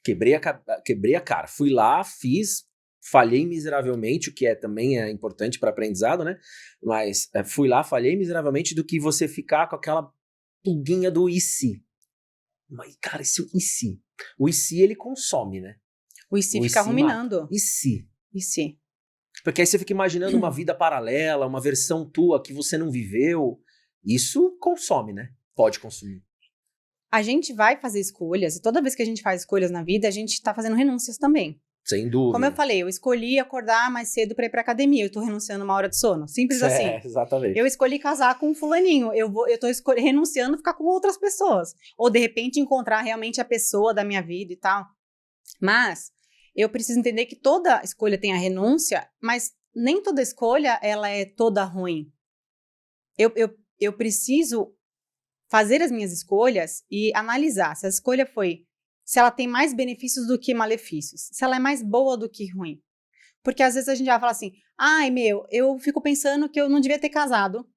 quebrei a cara, fui lá, fiz, falhei miseravelmente, o que também é importante para aprendizado, né? Mas fui lá, falhei miseravelmente, do que você ficar com aquela pulguinha do e se. Mas, cara, esse e se? O e se, ele consome, né? O e se fica ruminando. Mata. E se? E se? Porque aí você fica imaginando uma vida paralela, uma versão tua que você não viveu. Isso consome, né? Pode consumir. A gente vai fazer escolhas, e toda vez que a gente faz escolhas na vida, a gente tá fazendo renúncias também. Sem dúvida. Como eu falei, eu escolhi acordar mais cedo pra ir pra academia, eu tô renunciando uma hora de sono. Simples assim. Exatamente. Eu escolhi casar com um fulaninho, eu tô renunciando a ficar com outras pessoas. Ou, de repente, encontrar realmente a pessoa da minha vida e tal. Mas eu preciso entender que toda escolha tem a renúncia, mas nem toda escolha ela é toda ruim. Eu preciso fazer as minhas escolhas e analisar se a escolha se ela tem mais benefícios do que malefícios, se ela é mais boa do que ruim. Porque às vezes a gente vai falar assim, eu fico pensando que eu não devia ter casado.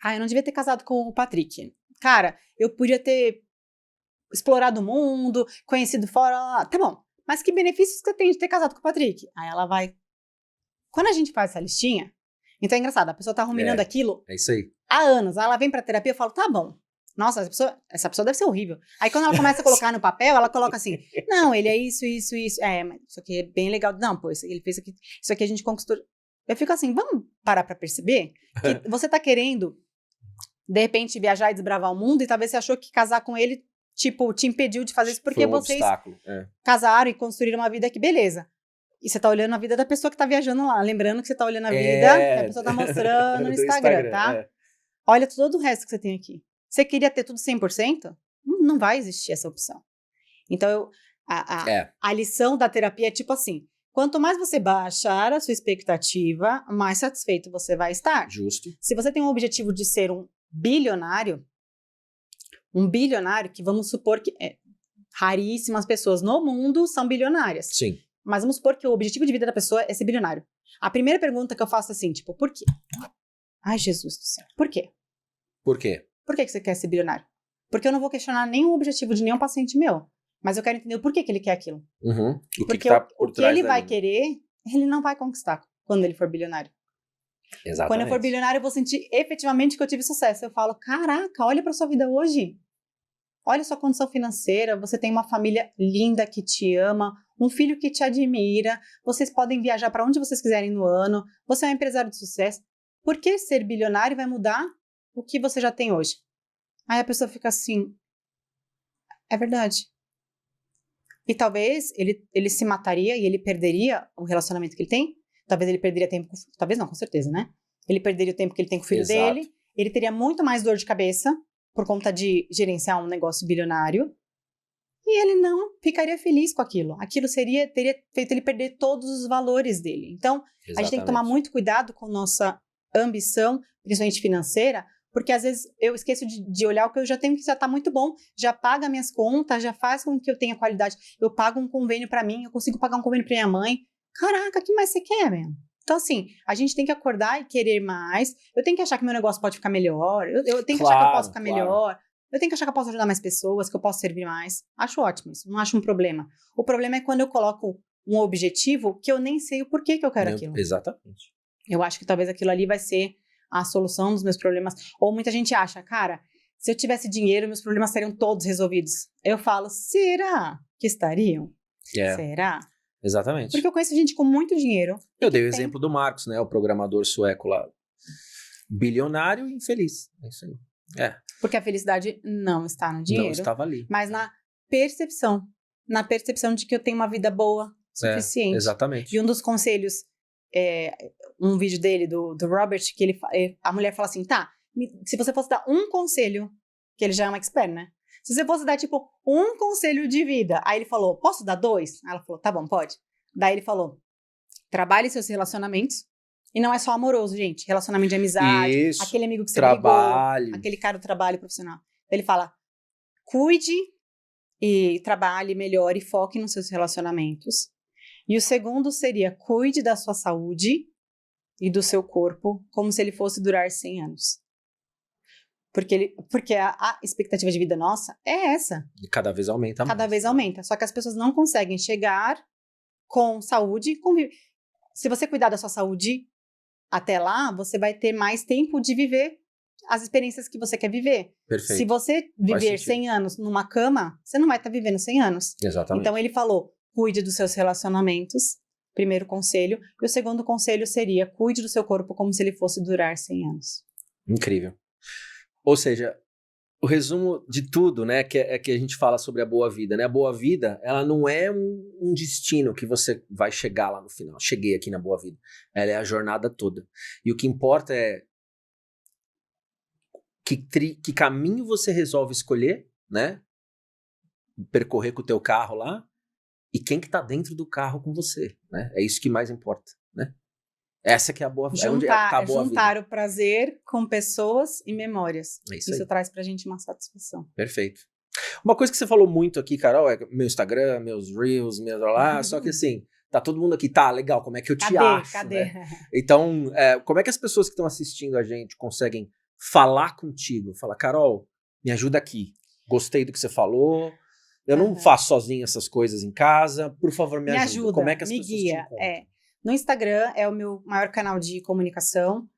Eu não devia ter casado com o Patrick. Cara, eu podia ter explorado o mundo, conhecido fora, tá bom. Mas que benefícios que eu tenho de ter casado com o Patrick? Aí ela vai... Quando a gente faz essa listinha, então é engraçado, a pessoa tá ruminando aquilo isso aí. há anos. Aí ela vem pra terapia e eu falo, tá bom. Nossa, essa pessoa deve ser horrível. Aí quando ela começa a colocar no papel, ela coloca assim, não, ele é isso. Mas isso aqui é bem legal. Não, pô, ele fez aqui, isso aqui a gente conquistou. Eu fico assim, vamos parar pra perceber que você tá querendo, de repente, viajar e desbravar o mundo e talvez você achou que casar com ele, tipo, te impediu de fazer isso porque vocês casaram e construíram uma vida que beleza. E você tá olhando a vida da pessoa que tá viajando lá. Lembrando que você tá olhando a vida que a pessoa tá mostrando no Instagram, tá? Olha todo o resto que você tem aqui. Você queria ter tudo 100%? Não vai existir essa opção. Então, a lição da terapia é tipo assim, Quanto mais você baixar a sua expectativa, mais satisfeito você vai estar. Justo. Se você tem um objetivo de ser um bilionário, que vamos supor que raríssimas pessoas no mundo são bilionárias. Sim. Mas vamos supor que o objetivo de vida da pessoa é ser bilionário. A primeira pergunta que eu faço é assim, tipo, por quê? Ai, Jesus do céu. Por quê? Por quê? Por que você quer ser bilionário? Porque eu não vou questionar nenhum objetivo de nenhum paciente meu. Mas eu quero entender o porquê que ele quer aquilo. Uhum. Porque tá por o que trás ele da vai linha? querer, ele não vai conquistar quando ele for bilionário. Exatamente. Quando eu for bilionário, eu vou sentir efetivamente que eu tive sucesso. Eu falo, caraca, olha pra sua vida hoje. Olha a sua condição financeira, você tem uma família linda que te ama, um filho que te admira, vocês podem viajar para onde vocês quiserem no ano, você é um empresário de sucesso. Por que ser bilionário vai mudar o que você já tem hoje? Aí a pessoa fica assim, é verdade. E talvez ele se mataria e ele perderia o relacionamento que ele tem, talvez ele perderia tempo, talvez não, com certeza, né? Ele perderia o tempo que ele tem com o filho Exato. dele, ele teria muito mais dor de cabeça, por conta de gerenciar um negócio bilionário, e ele não ficaria feliz com aquilo. Aquilo teria feito ele perder todos os valores dele. Então, a gente tem que tomar muito cuidado com nossa ambição, principalmente financeira, porque às vezes eu esqueço de olhar o que eu já tenho, que já está muito bom, já paga minhas contas, já faz com que eu tenha qualidade. Eu pago um convênio para mim, eu consigo pagar um convênio para minha mãe. Caraca, o que mais você quer, mesmo? Então, assim, a gente tem que acordar e querer mais. Eu tenho que achar que meu negócio pode ficar melhor. Eu tenho que achar que eu posso ficar melhor. Eu tenho que achar que eu posso ajudar mais pessoas, que eu posso servir mais. Acho ótimo isso, não acho um problema. O problema é quando eu coloco um objetivo que eu nem sei o porquê que eu quero aquilo. Exatamente. Eu acho que talvez aquilo ali vai ser a solução dos meus problemas. Ou muita gente acha, cara, se eu tivesse dinheiro, meus problemas seriam todos resolvidos. Eu falo, será que estariam? Será? Exatamente. Porque eu conheço gente com muito dinheiro. Eu dei o exemplo do Marcos, né? O programador sueco lá. Bilionário e infeliz. É isso aí. Porque a felicidade não está no dinheiro. Não estava ali. Mas na percepção. Na percepção de que eu tenho uma vida boa, suficiente. Exatamente. E um dos conselhos, um vídeo dele, do Robert, que a mulher fala assim, tá, se você fosse dar um conselho, que ele já é um expert, né? Se você fosse dar, tipo, um conselho de vida. Aí ele falou, posso dar 2? Aí ela falou, tá bom, pode. Daí ele falou, trabalhe seus relacionamentos. E não é só amoroso, gente. Relacionamento de amizade. Isso, aquele amigo que você brigou. Aquele cara do trabalho profissional. Ele fala, cuide e trabalhe melhor e foque nos seus relacionamentos. E o segundo seria, cuide da sua saúde e do seu corpo como se ele fosse durar 100 anos. Porque a expectativa de vida nossa é essa. E cada vez aumenta mais. Cada vez aumenta. Só que as pessoas não conseguem chegar com saúde. Se você cuidar da sua saúde até lá, você vai ter mais tempo de viver as experiências que você quer viver. Perfeito. Se você viver 100 anos numa cama, você não vai estar vivendo 100 anos. Exatamente. Então ele falou, cuide dos seus relacionamentos, primeiro conselho. E o segundo conselho seria, cuide do seu corpo como se ele fosse durar 100 anos. Incrível. Ou seja, o resumo de tudo, né, que a gente fala sobre a boa vida, né? A boa vida, ela não é um destino que você vai chegar lá no final. Cheguei aqui na boa vida. Ela é a jornada toda. E o que importa é que caminho você resolve escolher, né? Percorrer com o teu carro lá e quem que tá dentro do carro com você, né? É isso que mais importa, né? Essa que é a boa vida. Juntar o prazer com pessoas e memórias. Isso traz pra gente uma satisfação. Perfeito. Uma coisa que você falou muito aqui, Carol, é meu Instagram, meus Reels, só que assim, tá todo mundo aqui, tá, legal, como é que eu te acho? Cadê? Né? Então, como é que as pessoas que estão assistindo a gente conseguem falar contigo? Falar, Carol, me ajuda aqui. Gostei do que você falou. Eu não faço sozinho essas coisas em casa. Por favor, me ajuda. Como é que as pessoas te encontram? No Instagram é o meu maior canal de comunicação.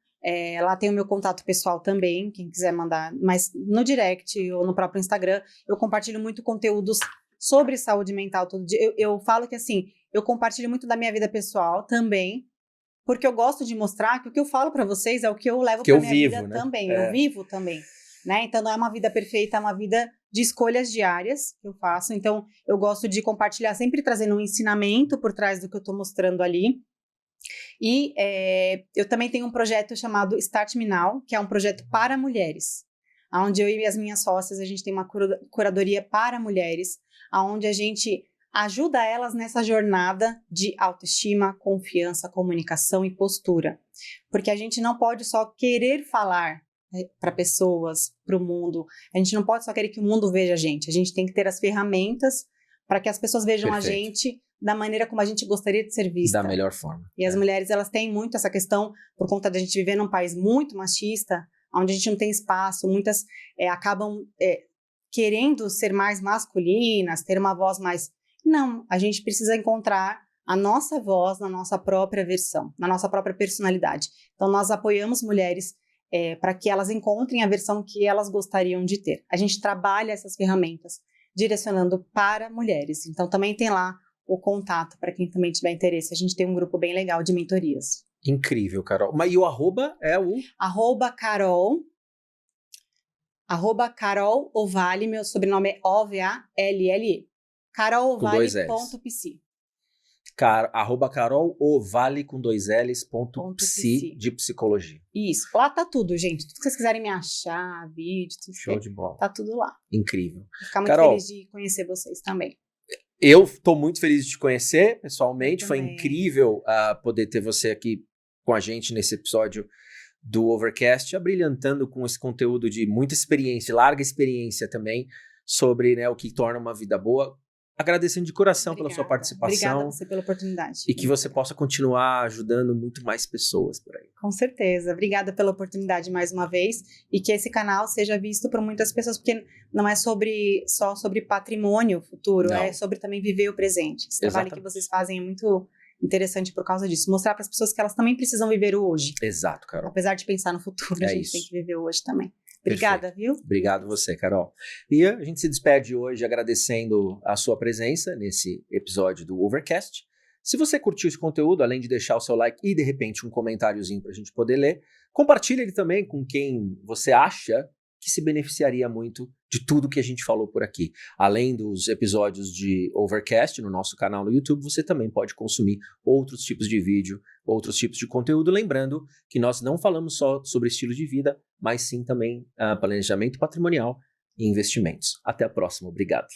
Lá tem o meu contato pessoal também, quem quiser mandar. Mas no direct ou no próprio Instagram, eu compartilho muito conteúdos sobre saúde mental todo dia. Eu falo que assim, eu compartilho muito da minha vida pessoal também, porque eu gosto de mostrar que o que eu falo pra vocês é o que eu levo pra minha vida, né? Também. Eu vivo também. Né? Então não é uma vida perfeita, é uma vida de escolhas diárias que eu faço. Então eu gosto de compartilhar, sempre trazendo um ensinamento por trás do que eu tô mostrando ali. E eu também tenho um projeto chamado Start Me Now, que é um projeto para mulheres, onde eu e as minhas sócias, a gente tem uma curadoria para mulheres, onde a gente ajuda elas nessa jornada de autoestima, confiança, comunicação e postura. Porque a gente não pode só querer falar para pessoas, para o mundo. A gente não pode só querer que o mundo veja a gente tem que ter as ferramentas para que as pessoas vejam a gente da maneira como a gente gostaria de ser vista. Da melhor forma. E as mulheres, elas têm muito essa questão, por conta de a gente viver num país muito machista, onde a gente não tem espaço, muitas acabam querendo ser mais masculinas, ter uma voz mais... Não, a gente precisa encontrar a nossa voz na nossa própria versão, na nossa própria personalidade. Então, nós apoiamos mulheres para que elas encontrem a versão que elas gostariam de ter. A gente trabalha essas ferramentas direcionando para mulheres. Então, também tem lá o contato para quem também tiver interesse. A gente tem um grupo bem legal de mentorias. Incrível, Carol. Mas e o arroba é o? Carol Ovalle, meu sobrenome é O-V-A-L-L-E. carolovale.psi. Arroba Carol Ovalle com 2 L's, .psi, de psicologia. Isso. Lá tá tudo, gente. Tudo que vocês quiserem me achar, vídeo, tudo Show de bola. Tá tudo lá. Incrível. Vou ficar muito Carol, feliz de conhecer vocês também. Eu tô muito feliz de te conhecer pessoalmente. Foi também. incrível poder ter você aqui com a gente nesse episódio do Overcast, abrilhantando com esse conteúdo de muita experiência, larga experiência também, sobre, né, o que torna uma vida boa. Agradecendo de coração pela sua participação. Obrigada a você pela oportunidade. E que você possa continuar ajudando muito mais pessoas por aí. Com certeza. Obrigada pela oportunidade mais uma vez. E que esse canal seja visto por muitas pessoas, porque não é só sobre patrimônio futuro, Não. É sobre também viver o presente. Esse trabalho que vocês fazem é muito interessante por causa disso. Mostrar para as pessoas que elas também precisam viver o hoje. Exato, Carol. Apesar de pensar no futuro, a gente tem que viver o hoje também. Obrigada, Perfeito. viu? Obrigado você, Carol. E a gente se despede hoje agradecendo a sua presença nesse episódio do Overcast. Se você curtiu esse conteúdo, além de deixar o seu like e, de repente, um comentáriozinho para a gente poder ler, compartilhe ele também com quem você acha que se beneficiaria muito de tudo que a gente falou por aqui. Além dos episódios de Overcast no nosso canal no YouTube, você também pode consumir outros tipos de vídeo, outros tipos de conteúdo. Lembrando que nós não falamos só sobre estilo de vida, mas sim também planejamento patrimonial e investimentos. Até a próxima. Obrigado.